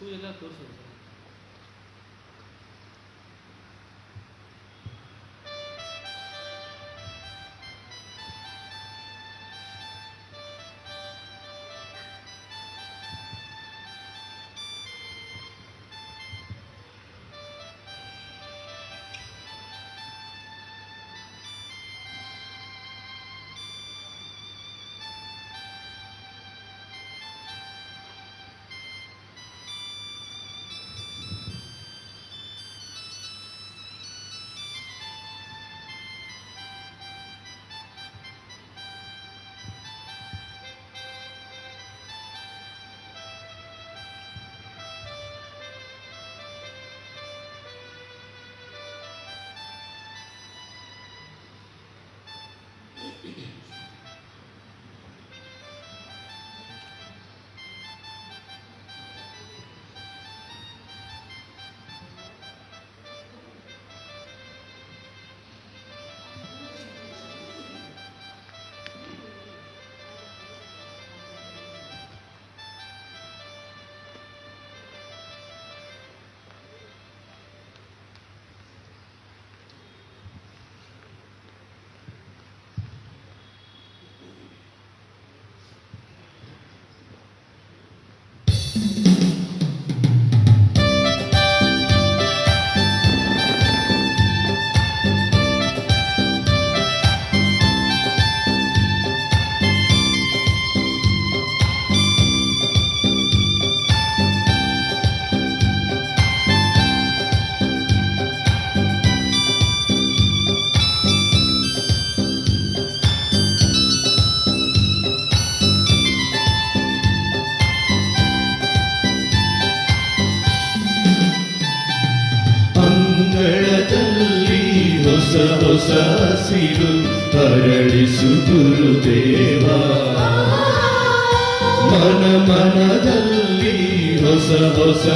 ಪೂಜೆಲ್ಲ ತೋರಿಸೋದು ಸರ್. ಅಂಗಳದಲ್ಲಿ ಹೊಸ ಹೊಸ ಹಸಿರು ಅರಳಿಸು ಗುರುದೇವ, ಮನ ಮನದಲ್ಲಿ ಹೊಸ ಹೊಸ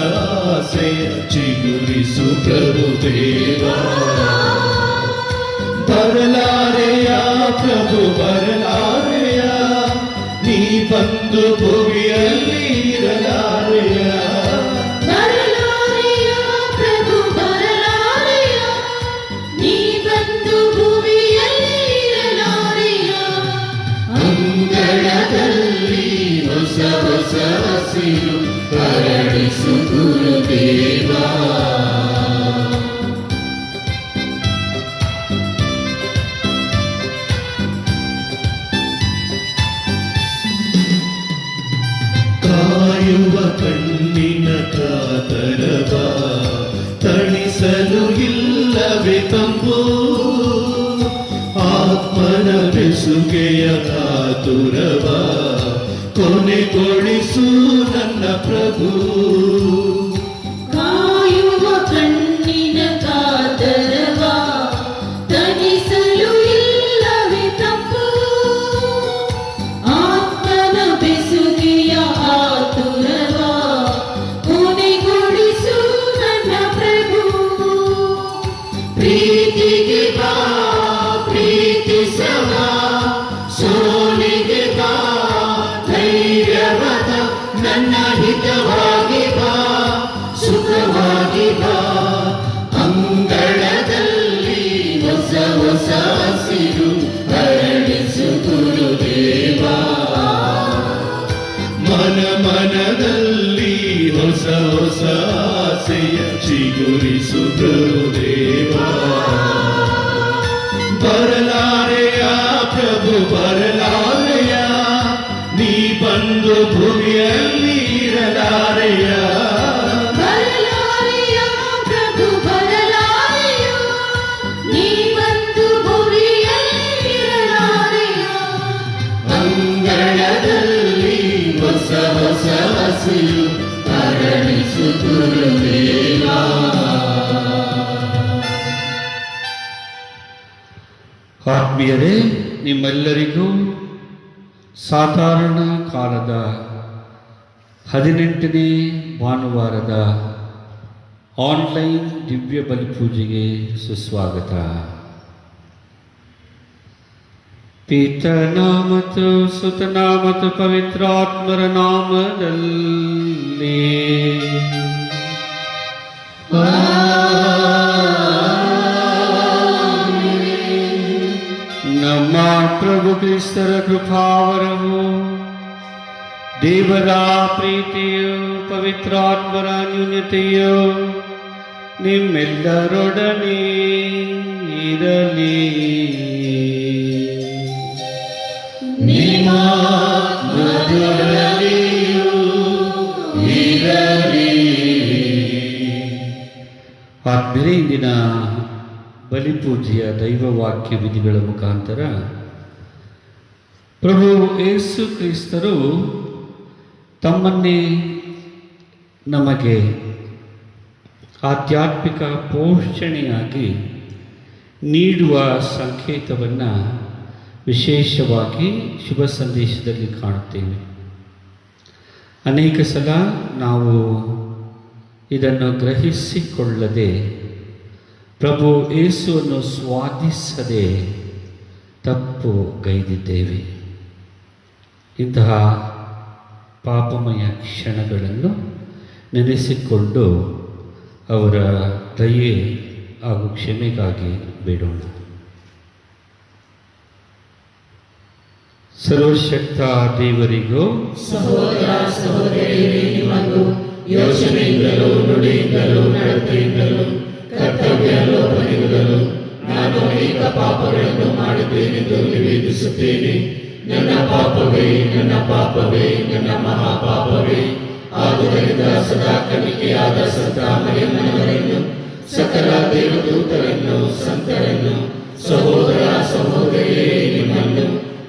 ಆಸೆಯ ಚಿಗುರಿಸು ಪ್ರಭುದೇವ. ಬರಲಾರೆಯ ಪ್ರಭು ಬರಲಾರೆಯ, ನೀ ಬಂದು ಭುವಿಯಲ್ಲಿ ಇರಲಾರೆಯ. ಅಂಗಳದಲ್ಲಿ ಹೊಸ ಹೊಸ ಹಸಿರು ಅರಳಿಸು ಗುರುದೇವ. ಕಾಯುವ ಕಣ್ಣಿನ ಕಾತರವ ತಣಿಸಲು ಇಲ್ಲವೇ ತಂಬು, ಆತ್ಮನ ಬೆಸುಗೆಯ ಕಾತುರವ ಕೊನೆಗೊಳಿಸು ನನ್ನ ಪ್ರಭು. ಕಾಯುವ ಕಣ್ಣಿನ ಕಾತರವ ತಣಿಸಲು ಇಲ್ಲವೇ ತಪ್ಪು, ಆತ್ಮನ ಬೆಸುಗೆಯ ಆತುರವ ಕೊನೆಗೊಳಿಸು ನನ್ನ ಪ್ರಭು. ಪ್ರೀತಿಗೆ ಬಾ ಪ್ರೀತಿಸವ, ಸೋಲಿಗೆ ಬಾ ಧೈರ್ಯವದ, ನನ್ನ ಹಿತವಾಗಿ ಬಾ ಸುಖವಾಗಿ ಬಾ. ಅಂಗಳದಲ್ಲಿ ಹೊಸ ಹೊಸ ಹಸಿರು ಅರಳಿಸು ಗುರುದೇವ, ಮನ ಮನದಲ್ಲಿ ಹೊಸ ಹೊಸ ಆಸೆಯ ಚಿಗುರಿಸು ಗುರುದೇವ. ಬರಲಾರೆಯ ಪ್ರಭು ಬರಲಾರೆಯ, ನೀ ಬಂದು ಭುವಿಯಲ್ಲಿ ಇರಲಾರೆಯ. ಬರಲಾರೆಯ ಪ್ರಭು ಬರಲಾರೆಯ, ನೀ ಬಂದು ಭುವಿಯಲ್ಲಿ ಇರಲಾರೆಯ. ಅಂಗಳದಲ್ಲಿ ಹೊಸ ಹೊಸ ಹಸಿರು ಅರಳಿಸು ಗುರುದೇವ. ಆತ್ಮೀಯರೇ, ನಿಮ್ಮೆಲ್ಲರಿಗೂ ಸಾಧಾರಣ ಕಾಲದ 18ನೇ ಭಾನುವಾರದ ಆನ್ಲೈನ್ ದಿವ್ಯ ಬಲಿಪೂಜೆಗೆ ಸುಸ್ವಾಗತ. ಪಿತನ ಮತ್ತು ಸುತನ ಮತ್ತು ಪವಿತ್ರಾತ್ಮರ ನಾಮದಲ್ಲಿ ನಮ್ಮ ಪ್ರಭು ಕ್ರಿಸ್ತರ ಕೃಪಾವರವು ದೇವರ ಪ್ರೀತಿಯು ಪವಿತ್ರಾತ್ಮರ ನ್ಯೂನತೆಯು ನಿಮ್ಮೆಲ್ಲರೊಡನೆ ಇರಲಿ. ನಿಮ್ಮ ಮಧುರದಲ್ಲಿಯೂ ಇರಲಿ. ಆದ್ಮೇಲೆ ಇಂದಿನ ಬಲಿಪೂಜೆಯ ದೈವವಾಕ್ಯ ವಿಧಿಗಳ ಮುಖಾಂತರ ಪ್ರಭು ಯೇಸು ಕ್ರಿಸ್ತರು ತಮ್ಮನ್ನೇ ನಮಗೆ ಆಧ್ಯಾತ್ಮಿಕ ಪೋಷಣೆಯಾಗಿ ನೀಡುವ ಸಂಕೇತವನ್ನು ವಿಶೇಷವಾಗಿ ಶುಭ ಸಂದೇಶದಲ್ಲಿ ಕಾಣುತ್ತೇವೆ. ಅನೇಕ ಸಲ ನಾವು ಇದನ್ನು ಗ್ರಹಿಸಿಕೊಳ್ಳದೆ ಪ್ರಭು ಯೇಸುವನ್ನು ಸ್ವಾದಿಸದೆ ತಪ್ಪು ಗೈದಿದ್ದೇವೆ. ಇಂತಹ ಪಾಪಮಯ ಕ್ಷಣಗಳನ್ನು ನೆನೆಸಿಕೊಂಡು ಅವರ ದಯೆ ಹಾಗೂ ಕ್ಷಮೆಗಾಗಿ ಬೇಡೋಣ. ಸರ್ವಶಕ್ತ ದೇವರಿಗೂ ಸಹೋದರ ಸಹೋದರಿಯರೇ, ನಿಮಗೂ ಯೋಚನೆಯಿಂದಲೂ ನುಡಿಯಿಂದಲೂ ನಡತೆಯಿಂದಲೂ ಕರ್ತವ್ಯ ಲೋಪದಿಂದಲೂ ನಾನು ಅನೇಕ ಪಾಪಗಳನ್ನು ಮಾಡಿದ್ದೇನೆಂದು ನಿವೇದಿಸುತ್ತೇನೆ. ನನ್ನ ಪಾಪವೇ, ನನ್ನ ಪಾಪವೇ, ನನ್ನ ಮಹಾಪಾಪವೇ. ಆದುದರಿಂದ ಸದಾ ಕನ್ನಿಕೆಯಾದ ಸಂತ ಮರಿಯಮ್ಮನವರನ್ನು, ಸಕಲ ದೇವದೂತರನ್ನು, ಸಂತರನ್ನು, ಸಹೋದರ ಸಹೋದರಿಯರೇ, ನಿಮ್ಮನ್ನು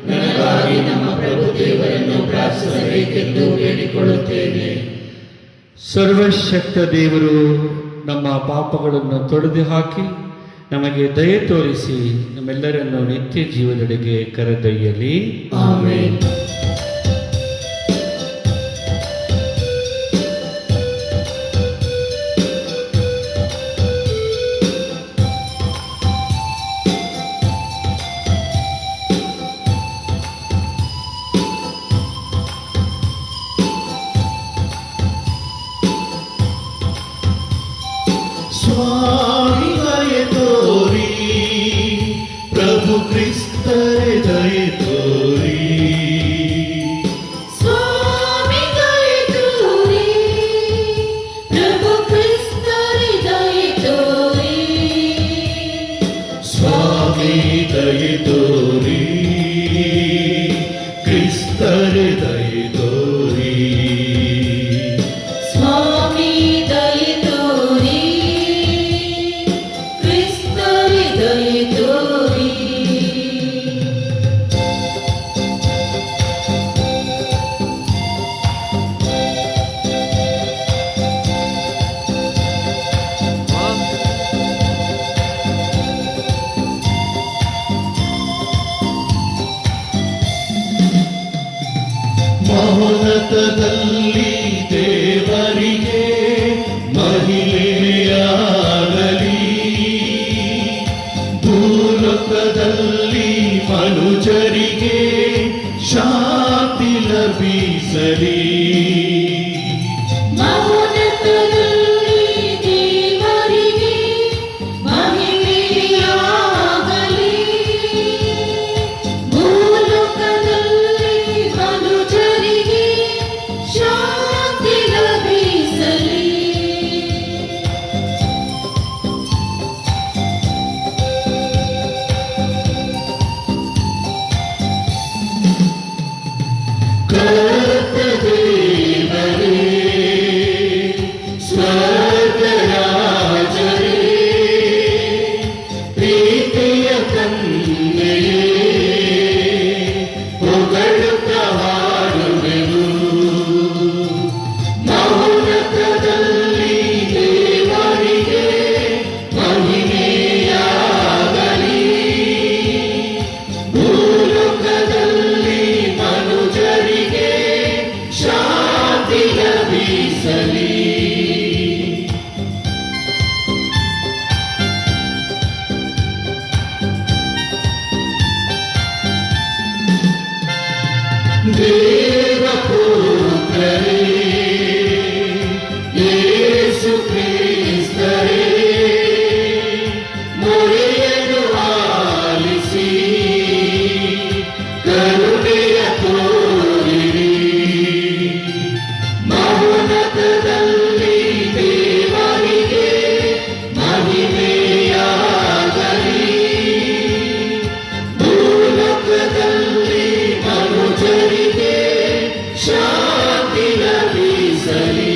ನನಗಾಗಿ ನಮ್ಮ ಪ್ರಭು ದೇವರನ್ನು ಪ್ರಾರ್ಥಿಸಬೇಕೆಂದು ಬೇಡಿಕೊಳ್ಳುತ್ತೇನೆ. ಸರ್ವಶಕ್ತ ದೇವರು ನಮ್ಮ ಪಾಪಗಳನ್ನು ತೊಡೆದು ಹಾಕಿ ನಮಗೆ ದಯೆ ತೋರಿಸಿ ನಮ್ಮೆಲ್ಲರನ್ನು ನಿತ್ಯ ಜೀವನಡೆಗೆ ಕರೆದೊಯ್ಯಲಿ. ಆಮೆನ್. स्वामी दये तोरी, प्रभु क्रिस्तरे दये तोरी. स्वामी दये तोरी, प्रभु क्रिस्तरे दये तोरी. स्वामी दये तोरी, क्रिस्तरे दये तोरी. स्वामी दये तोरी, क्रिस्तरे दये तोरी. ಮಹೋನ್ನತದಲ್ಲಿ ದೇವರಿಗೆ ಮಹಿಮೆಯಾಗಲಿ, ಭೂಲೋಕದಲ್ಲಿ ಮನುಜರಿಗೆ ಶಾಂತಿ ಲಭಿಸಲಿ. ಮಹೋನ್ನತದಲ್ಲಿ ದೇವರಿಗೆ ಮಹಿಮೆಯಾಗಲಿ, ಭೂಲೋಕದಲ್ಲಿ ಮನುಜರಿಗೆ ಶಾಂತಿ ಲಭಿಸಲಿ. ಕರ್ತ ದೇವರೇ, ಸ್ವರ್ಗರಾಜರೇ, ಪ್ರೀತಿಯ ಕನ್ಯೆಯೇ, ಹೊಗಳುತ್ತಾ ಹಾಡುವೆವು. ಮಹೋನ್ನತದಲ್ಲಿ ದೇವರಿಗೆ ಮಹಿಮೆಯಾಗಲಿ, ಭೂಲೋಕದಲ್ಲಿ ಮನುಜರಿಗೆ ಶಾಂತಿ ಲಭಿಸಲಿ. ದೇವಪುತ್ರರೇ, ಯೇಸು ಕ್ರಿಸ್ತರೇ, ಮೊರೆಯನ್ನು ಆಲಿಸಿ ಕರುಣೆಯ ತೋರಿರಿ. ಮೌನತದಲ್ಲಿ ದೇವರಿಗೆ ಮಹಿಮೆಯಾಗಲಿ, ಭೂಲೋಕದಲ್ಲಿ ಮನುಜರಿಗೆ ಶಾಂತಿ ಲಭಿಸಲಿ.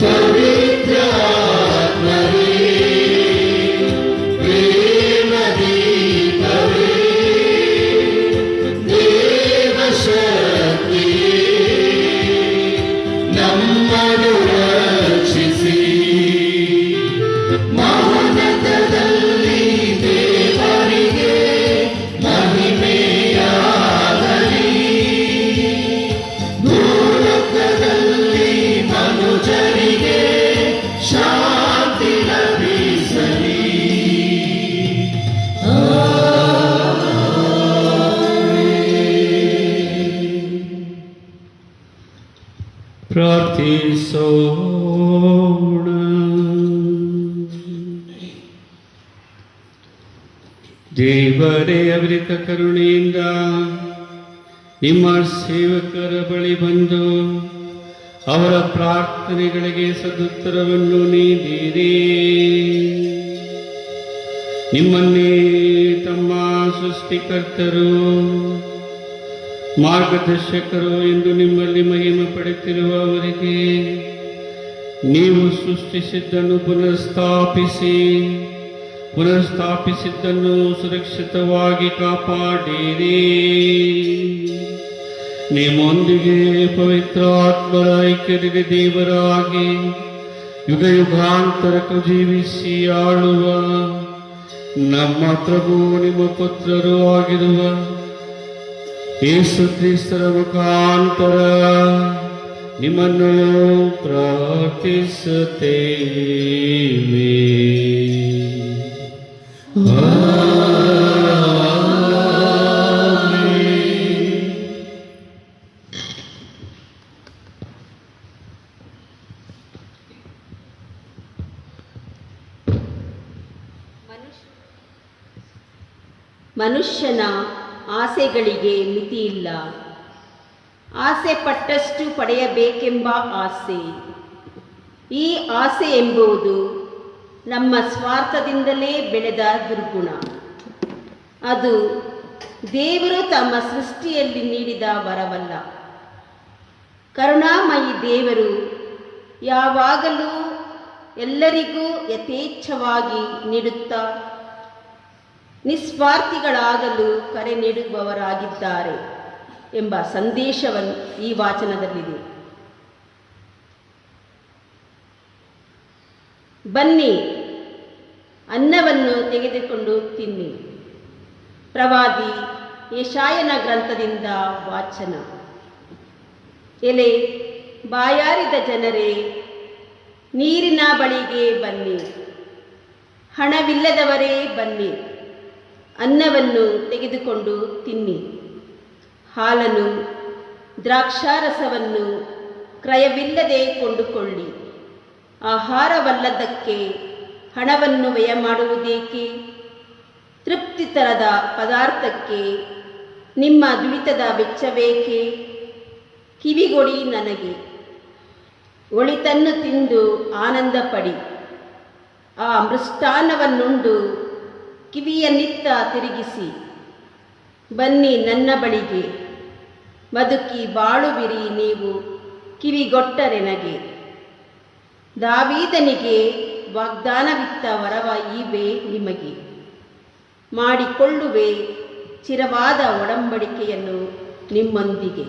ಪವಿತ್ರ ಆತ್ಮರೇ, ಪ್ರೇಮ ದೀಪವೇ, ದೇವಶಕ್ತಿಯೇ, ನಮ್ಮನ್ನು ರಕ್ಷಿಸಿ. ಮೌನತದಲ್ಲಿ ದೇವರಿಗೆ ಮಹಿಮೆಯಾಗಲಿ, ಭೂಲೋಕದಲ್ಲಿ ಮನುಜರಿಗೆ ಶಾಂತಿ ಲಭಿಸಲಿ. ಪ್ರಾರ್ಥಿಸೋಣ. ದೇವರೇ ಅವಿರತ ಕರುಣೆಯಿಂದ ನಿಮ್ಮ ಸೇವಕರ ಬಳಿ ಬಂದು ಅವರ ಪ್ರಾರ್ಥನೆಗಳಿಗೆ ಸದುತ್ತರವನ್ನು ನೀಡಿರಿ. ನಿಮ್ಮನ್ನೇ ತಮ್ಮ ಸೃಷ್ಟಿಕರ್ತರು ಮಾರ್ಗದರ್ಶಕರು ಎಂದು ನಿಮ್ಮಲ್ಲಿ ಮಹಿಮೆ ಪಡೆಯುತ್ತಿರುವ ಅವರಿಗೆ ನೀವು ಸೃಷ್ಟಿಸಿದ್ದನ್ನು ಪುನಃಸ್ಥಾಪಿಸಿದ್ದನ್ನು ಸುರಕ್ಷಿತವಾಗಿ ಕಾಪಾಡಿರಿ. ನಿಮ್ಮೊಂದಿಗೆ ಪವಿತ್ರ ಆತ್ಮರ ಐಕ್ಯದಲ್ಲಿ ದೇವರಾಗಿ ಯುಗ ಯುಗಾಂತರಕ್ಕೂ ಜೀವಿಸಿ ಆಳುವ ನಮ್ಮ ಪ್ರಭು ನಿಮ್ಮ ಪುತ್ರರು ಆಗಿರುವ ಯೇಸು ಕ್ರಿಸ್ತರ ಮುಖಾಂತರ ನಿಮ್ಮನ್ನು ಪ್ರಾರ್ಥಿಸುತ್ತೇವೆ. ಮನುಷ್ಯನ ಆಸೆಗಳಿಗೆ ಮಿತಿಯಿಲ್ಲ. ಆಸೆ ಪಟ್ಟಷ್ಟು ಪಡೆಯಬೇಕೆಂಬ ಆಸೆ. ಈ ಆಸೆ ಎಂಬುದು ನಮ್ಮ ಸ್ವಾರ್ಥದಿಂದಲೇ ಬೆಳೆದ ದುರ್ಗುಣ. ಅದು ದೇವರು ತಮ್ಮ ಸೃಷ್ಟಿಯಲ್ಲಿ ನೀಡಿದ ವರವಲ್ಲ. ಕರುಣಾಮಯಿ ದೇವರು ಯಾವಾಗಲೂ ಎಲ್ಲರಿಗೂ ಯಥೇಚ್ಛವಾಗಿ ನೀಡುತ್ತಾ ನಿಸ್ವಾರ್ಥಿಗಳಾಗಲು ಕರೆ ನೀಡುವವರಾಗಿದ್ದಾರೆ ಎಂಬ ಸಂದೇಶವನ್ನು ಈ ವಾಚನದಲ್ಲಿದೆ. ಬನ್ನಿ, ಅನ್ನವನ್ನು ತೆಗೆದುಕೊಂಡು ತಿನ್ನಿ. ಪ್ರವಾದಿ ಯೆಶಾಯನ ಗ್ರಂಥದಿಂದ ವಾಚನ. ಎಲೆ ಬಾಯಾರಿದ ಜನರೇ, ನೀರಿನ ಬಳಿಗೆ ಬನ್ನಿ. ಹಣವಿಲ್ಲದವರೇ ಬನ್ನಿ, ಅನ್ನವನ್ನು ತೆಗೆದುಕೊಂಡು ತಿನ್ನಿ. ಹಾಲನ್ನು ದ್ರಾಕ್ಷಾರಸವನ್ನು ಕ್ರಯವಿಲ್ಲದೆ ಕೊಂಡುಕೊಳ್ಳಿ. ಆಹಾರವಲ್ಲದಕ್ಕೆ ಹಣವನ್ನು ವ್ಯಯ ಮಾಡುವುದೇಕೆ? ತೃಪ್ತಿ ತರದ ಪದಾರ್ಥಕ್ಕೆ ನಿಮ್ಮ ದುಡಿತದ ವೆಚ್ಚವೇಕೆ? ಕಿವಿಗೊಡಿ ನನಗೆ, ಒಳಿತನ್ನು ತಿಂದು ಆನಂದ ಪಡಿ. ಆ ಮೃಷ್ಟಾನ್ನವನ್ನುಂಡು ಕಿವಿಯನ್ನಿತ್ತ ತಿರುಗಿಸಿ. ಬನ್ನಿ ನನ್ನ ಬಳಿಗೆ, ಬದುಕಿ ಬಾಳುವಿರಿ ನೀವು ಕಿವಿಗೊಟ್ಟರೆ ನನಗೆ. ದಾವೀದನಿಗೆ ವಾಗ್ದಾನವಿತ್ತ ವರವ ಈವೆ ನಿಮಗೆ. ಮಾಡಿಕೊಳ್ಳುವೆ ಚಿರವಾದ ಒಡಂಬಡಿಕೆಯನ್ನು ನಿಮ್ಮೊಂದಿಗೆ.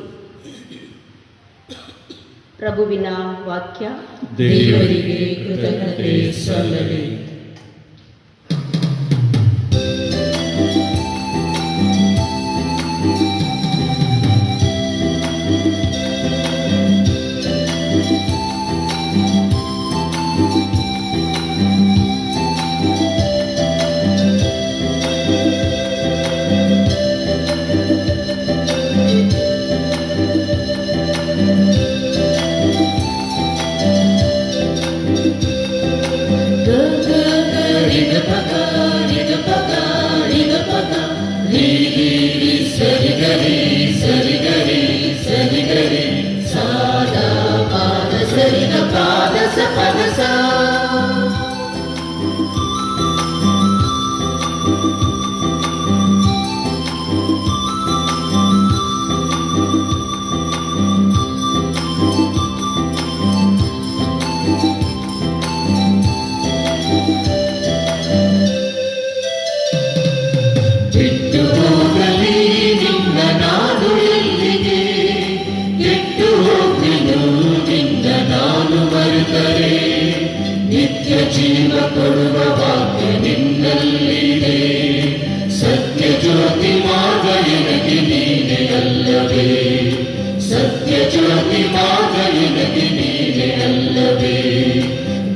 ಪ್ರಭುವಿನ ವಾಕ್ಯ. ದೇವರಿಗೆ ಕೃತಜ್ಞತೆ ಸಲ್ಲಲಿ. ರಸ ಬಿಟ್ಟು ಹೋಗಲಿ ನಿನ್ನ ನಾನು ಎಲ್ಲಿಗೆ, ಕೆಟ್ಟು ಹೋಗ್ಲಿನು ನಿನ್ನ ನಾನು ಮರೆತರೆ, ನಿತ್ಯ ಜೀವ ಕೊಡುವ ವಾಕ್ಯ ನಿನ್ನಲ್ಲಿದೆ. ಸತ್ಯ ಜ್ಯೋತಿ ಮಾರ್ಗ ಎನಗೆ ನೀನೆ ಅಲ್ಲವೇ, ಸತ್ಯ ಜ್ಯೋತಿ ಮಾರ್ಗ ಎನಗೆ ನೀನೆ ಅಲ್ಲವೇ.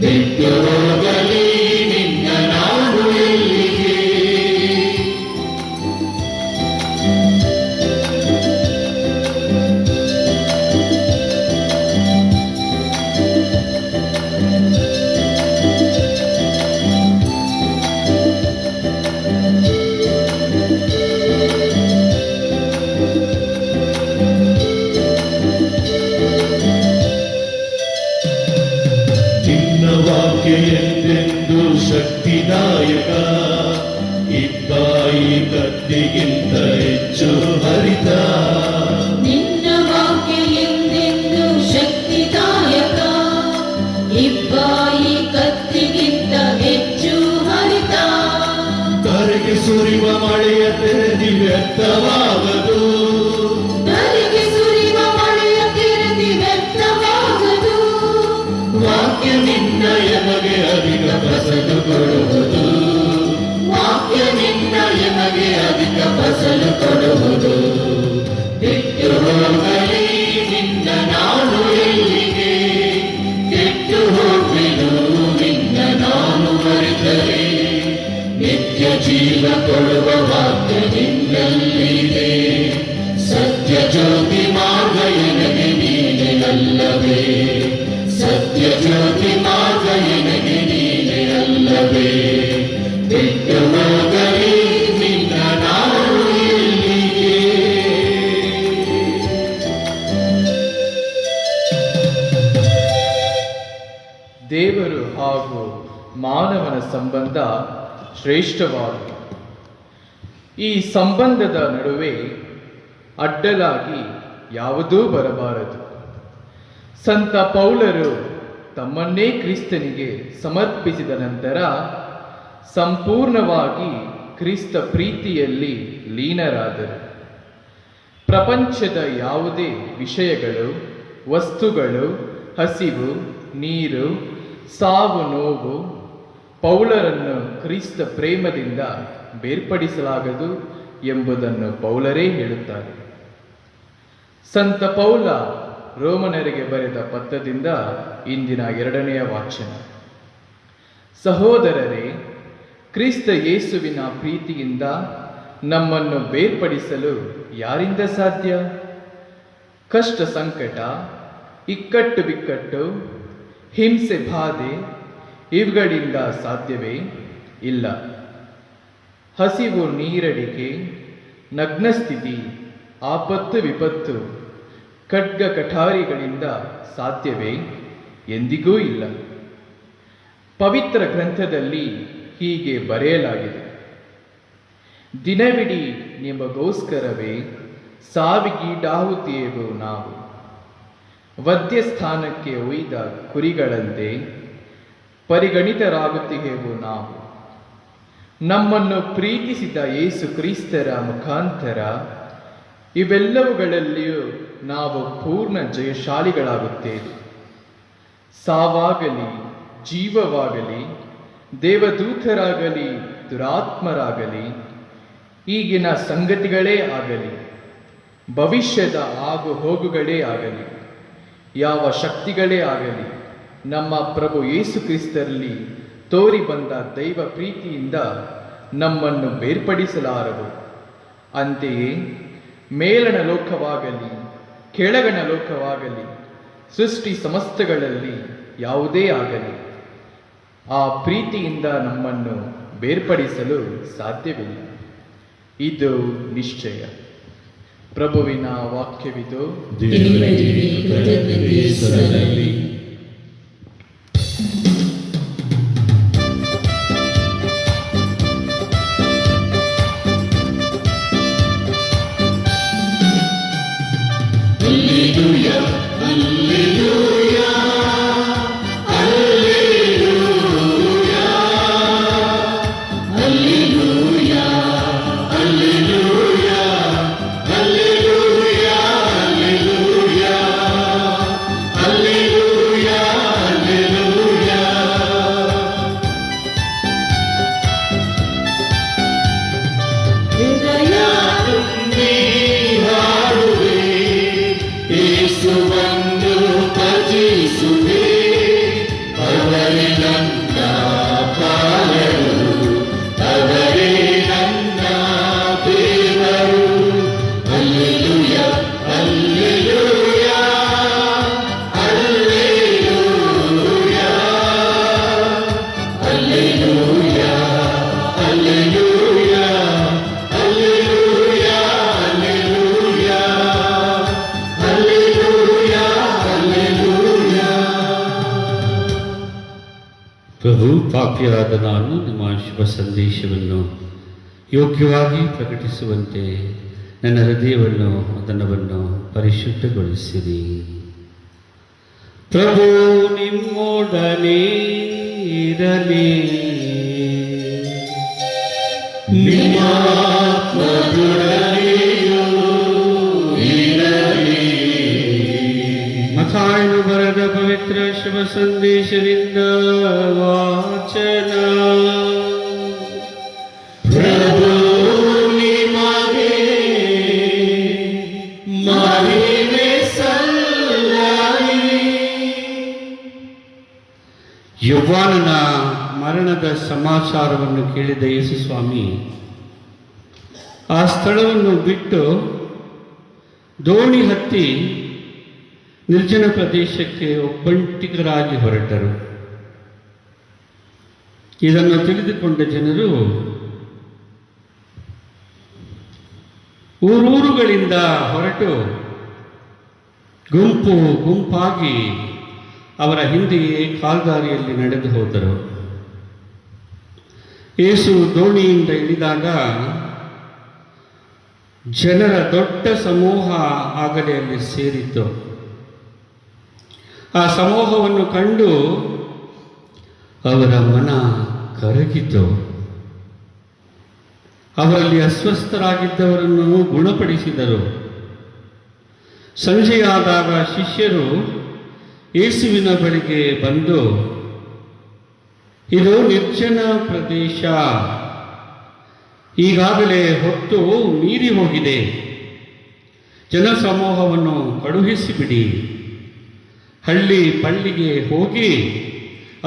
ಬಿಟ್ಟು ಹೋಗಲಿ ನಿನ್ನ ನಾನು ಎಲ್ಲಿಗೆ. ನಿನ್ನ ವಾಕ್ಯ ಎಂದೆಂದು ಶಕ್ತಿದಾಯಕ, ಇಬ್ಬಾಯಿ ಕತ್ತಿಗಿಂತ ಹೆಚ್ಚು ಹರಿತ. ನಿನ್ನ ವಾಕ್ಯ ಎಂದೆಂದು ಶಕ್ತಿದಾಯಕ, ಇಬ್ಬಾಯಿ ಕತ್ತಿಗಿಂತ ಹೆಚ್ಚು ಹರಿತ. ಕರೆಗೆ ಸುರಿವ ಮಳೆಯ ತೆರೆದಿ ವ್ಯರ್ಥವಾಗದು, ಧರೆಗೆ ಸುರಿವ ಮಳೆಯ ತೆರೆದಿ ವ್ಯರ್ಥವಾಗದು. ವಾಕ್ಯ ನಿನ್ನ ಎಮಗೆ ಅಧಿಕ ಫಸಲು ಕೊಡುವುದು, ವಾಕ್ಯ ನಿನ್ನ ಎಮಗೆ ಅಧಿಕ ಫಸಲು ಕೊಡುವುದು. ಬಿಟ್ಟು ಹೋಗಲಿ ನಿನ್ನ ನಾನು ಎಲ್ಲಿಗೆ, ಕೆಟ್ಟು ಹೋಗ್ಲಿನು ನಿನ್ನ ನಾನು ಮರೆತರೆ, ನಿತ್ಯ ಜೀವ ಕೊಡುವ ವಾಕ್ಯ ನಿನ್ನಲ್ಲಿದೆ. ಸತ್ಯ ಜ್ಯೋತಿ ಮಾರ್ಗ ಎನಗೆ ನೀನೆ ಅಲ್ಲವೇ, ಸತ್ಯ ಜ್ಯೋತಿ ಮಾರ್ಗ ಎನಗೆ ನೀನೆ ಅಲ್ಲವೇ. ಬಿಟ್ಟು ಹೋಗಲಿ ನಿನ್ನ ನಾನು ಎಲ್ಲಿಗೆ. ದೇವರು ಹಾಗೂ ಮಾನವನ ಸಂಬಂಧ ಶ್ರೇಷ್ಠವಾದುದು. ಈ ಸಂಬಂಧದ ನಡುವೆ ಅಡ್ಡಲಾಗಿ ಯಾವುದೂ ಬರಬಾರದು. ಸಂತ ಪೌಲರು ತಮ್ಮನ್ನೇ ಕ್ರಿಸ್ತನಿಗೆ ಸಮರ್ಪಿಸಿದ ನಂತರ ಸಂಪೂರ್ಣವಾಗಿ ಕ್ರಿಸ್ತ ಪ್ರೀತಿಯಲ್ಲಿ ಲೀನರಾದರು. ಪ್ರಪಂಚದ ಯಾವುದೇ ವಿಷಯಗಳು, ವಸ್ತುಗಳು, ಹಸಿವು, ನೀರು, ಸಾವು, ನೋವು ಪೌಲರನ್ನು ಕ್ರಿಸ್ತ ಪ್ರೇಮದಿಂದ ಬೇರ್ಪಡಿಸಲಾಗದು ಎಂಬುದನ್ನು ಪೌಲರೇ ಹೇಳುತ್ತಾರೆ. ಸಂತ ಪೌಲ ರೋಮನರಿಗೆ ಬರೆದ ಪತ್ರದಿಂದ ಇಂದಿನ 2ನೇ ವಾಚನ. ಸಹೋದರರೇ, ಕ್ರಿಸ್ತ ಯೇಸುವಿನ ಪ್ರೀತಿಯಿಂದ ನಮ್ಮನ್ನು ಬೇರ್ಪಡಿಸಲು ಯಾರಿಂದ ಸಾಧ್ಯ? ಕಷ್ಟ ಸಂಕಟ, ಇಕ್ಕಟ್ಟು ಬಿಕ್ಕಟ್ಟು, ಹಿಂಸೆ ಬಾಧೆ ಇವುಗಳಿಂದ ಸಾಧ್ಯವೇ? ಇಲ್ಲ. ಹಸಿವು ನೀರಡಿಕೆ, ನಗ್ನಸ್ಥಿತಿ, ಆಪತ್ತು ವಿಪತ್ತು, ಖಡ್ಗ ಕಠಾರಿಗಳಿಂದ ಸಾಧ್ಯವೇ? ಎಂದಿಗೂ ಇಲ್ಲ. ಪವಿತ್ರ ಗ್ರಂಥದಲ್ಲಿ ಹೀಗೆ ಬರೆಯಲಾಗಿದೆ: ದಿನವಿಡೀ ನಿಮಗೋಸ್ಕರವೇ ಸಾವಿಗೀಡಾಹುತಿಯೆವು ನಾವು, ವಧ್ಯಸ್ಥಾನಕ್ಕೆ ಒಯ್ದ ಕುರಿಗಳಂತೆ ಪರಿಗಣಿತರಾಗುತ್ತಿಗೆವು ನಾವು. ನಮ್ಮನ್ನು ಪ್ರೀತಿಸಿದ ಯೇಸು ಕ್ರಿಸ್ತರ ಮುಖಾಂತರ ಇವೆಲ್ಲವುಗಳಲ್ಲಿಯೂ ನಾವು ಪೂರ್ಣ ಜಯಶಾಲಿಗಳಾಗುತ್ತೇವೆ. ಸಾವಾಗಲಿ, ಜೀವವಾಗಲಿ, ದೇವದೂತರಾಗಲಿ, ದುರಾತ್ಮರಾಗಲಿ, ಈಗಿನ ಸಂಗತಿಗಳೇ ಆಗಲಿ, ಭವಿಷ್ಯದ ಆಗು ಹೋಗುಗಳೇ ಆಗಲಿ, ಯಾವ ಶಕ್ತಿಗಳೇ ಆಗಲಿ, ನಮ್ಮ ಪ್ರಭು ಯೇಸು ಕ್ರಿಸ್ತರಲ್ಲಿ ತೋರಿ ಬಂದ ದೈವ ಪ್ರೀತಿಯಿಂದ ನಮ್ಮನ್ನು ಬೇರ್ಪಡಿಸಲಾರವು. ಅಂತೆಯೇ ಮೇಲಣ ಲೋಕವಾಗಲಿ ಕೆಳಗಣ ಲೋಕವಾಗಲಿ ಸೃಷ್ಟಿ ಸಮಸ್ತಗಳಲ್ಲಿ ಯಾವುದೇ ಆಗಲಿ ಆ ಪ್ರೀತಿಯಿಂದ ನಮ್ಮನ್ನು ಬೇರ್ಪಡಿಸಲು ಸಾಧ್ಯವಿಲ್ಲ. ಇದು ನಿಶ್ಚಯ. ಪ್ರಭುವಿನ ವಾಕ್ಯವಿದು. ದೇವರಿಗೆ ಕೃತಜ್ಞತೆ ಸಲ್ಲಲಿ. ಪ್ರಭು, ಪಾಪಿಯಾದ ನಾನು ನಿಮ್ಮ ಶುಭ ಸಂದೇಶವನ್ನು ಯೋಗ್ಯವಾಗಿ ಪ್ರಕಟಿಸುವಂತೆ ನನ್ನ ಹೃದಯವನ್ನು ಮನವನ್ನು ಪರಿಶುದ್ಧಗೊಳಿಸಿರಿ. ಪ್ರಭು ನಿಮ್ಮೊಡನೆ ಇರಲಿ. ನಿಮ್ಮ ಆತ್ಮದೊಡನೆಯೂ ಇರಲಿ. ಮತ್ತಾಯನು ಬರೆದ ಪವಿತ್ರ ಶುಭ ಸಂದೇಶದಿಂದ ವಾಚನ. ಪ್ರಭು ನಿಮಗೆ ಮಹಿಮೆ ಸಲ್ಲಲಿ. ಯೌವನನ ಮರಣದ ಸಮಾಚಾರವನ್ನು ಕೇಳಿದ ಯೇಸು ಸ್ವಾಮಿ ಆ ಸ್ಥಳವನ್ನು ಬಿಟ್ಟು ದೋಣಿ ಹತ್ತಿ ನಿರ್ಜನ ಪ್ರದೇಶಕ್ಕೆ ಒಬ್ಬಂಟಿಗರಾಗಿ ಹೊರಟರು. ಇದನ್ನು ತಿಳಿದುಕೊಂಡ ಜನರು ಊರೂರುಗಳಿಂದ ಹೊರಟು ಗುಂಪು ಗುಂಪಾಗಿ ಅವರ ಹಿಂದೆಯೇ ಕಾಲ್ದಾರಿಯಲ್ಲಿ ನಡೆದು ಹೋದರು. ಯೇಸು ದೋಣಿಯಿಂದ ಇಳಿದಾಗ ಜನರ ದೊಡ್ಡ ಸಮೂಹ ಆಗಲೇ ಅಲ್ಲಿ ಸೇರಿತ್ತು. ಆ ಸಮೂಹವನ್ನು ಕಂಡು ಅವರ ಮನ ಕರಗಿತು. ಅವರಲ್ಲಿ ಅಸ್ವಸ್ಥರಾಗಿದ್ದವರನ್ನು ಗುಣಪಡಿಸಿದರು. ಸಂಜೆಯಾದಾಗ ಶಿಷ್ಯರು ಯೇಸುವಿನ ಬಳಿಗೆ ಬಂದು, ಇದು ನಿರ್ಜನ ಪ್ರದೇಶ, ಈಗಾಗಲೇ ಹೊತ್ತು ಮೀರಿ ಹೋಗಿದೆ, ಜನಸಮೂಹವನ್ನು ಕಳುಹಿಸಿಬಿಡಿ, ಹಳ್ಳಿ ಪಳ್ಳಿಗೆ ಹೋಗಿ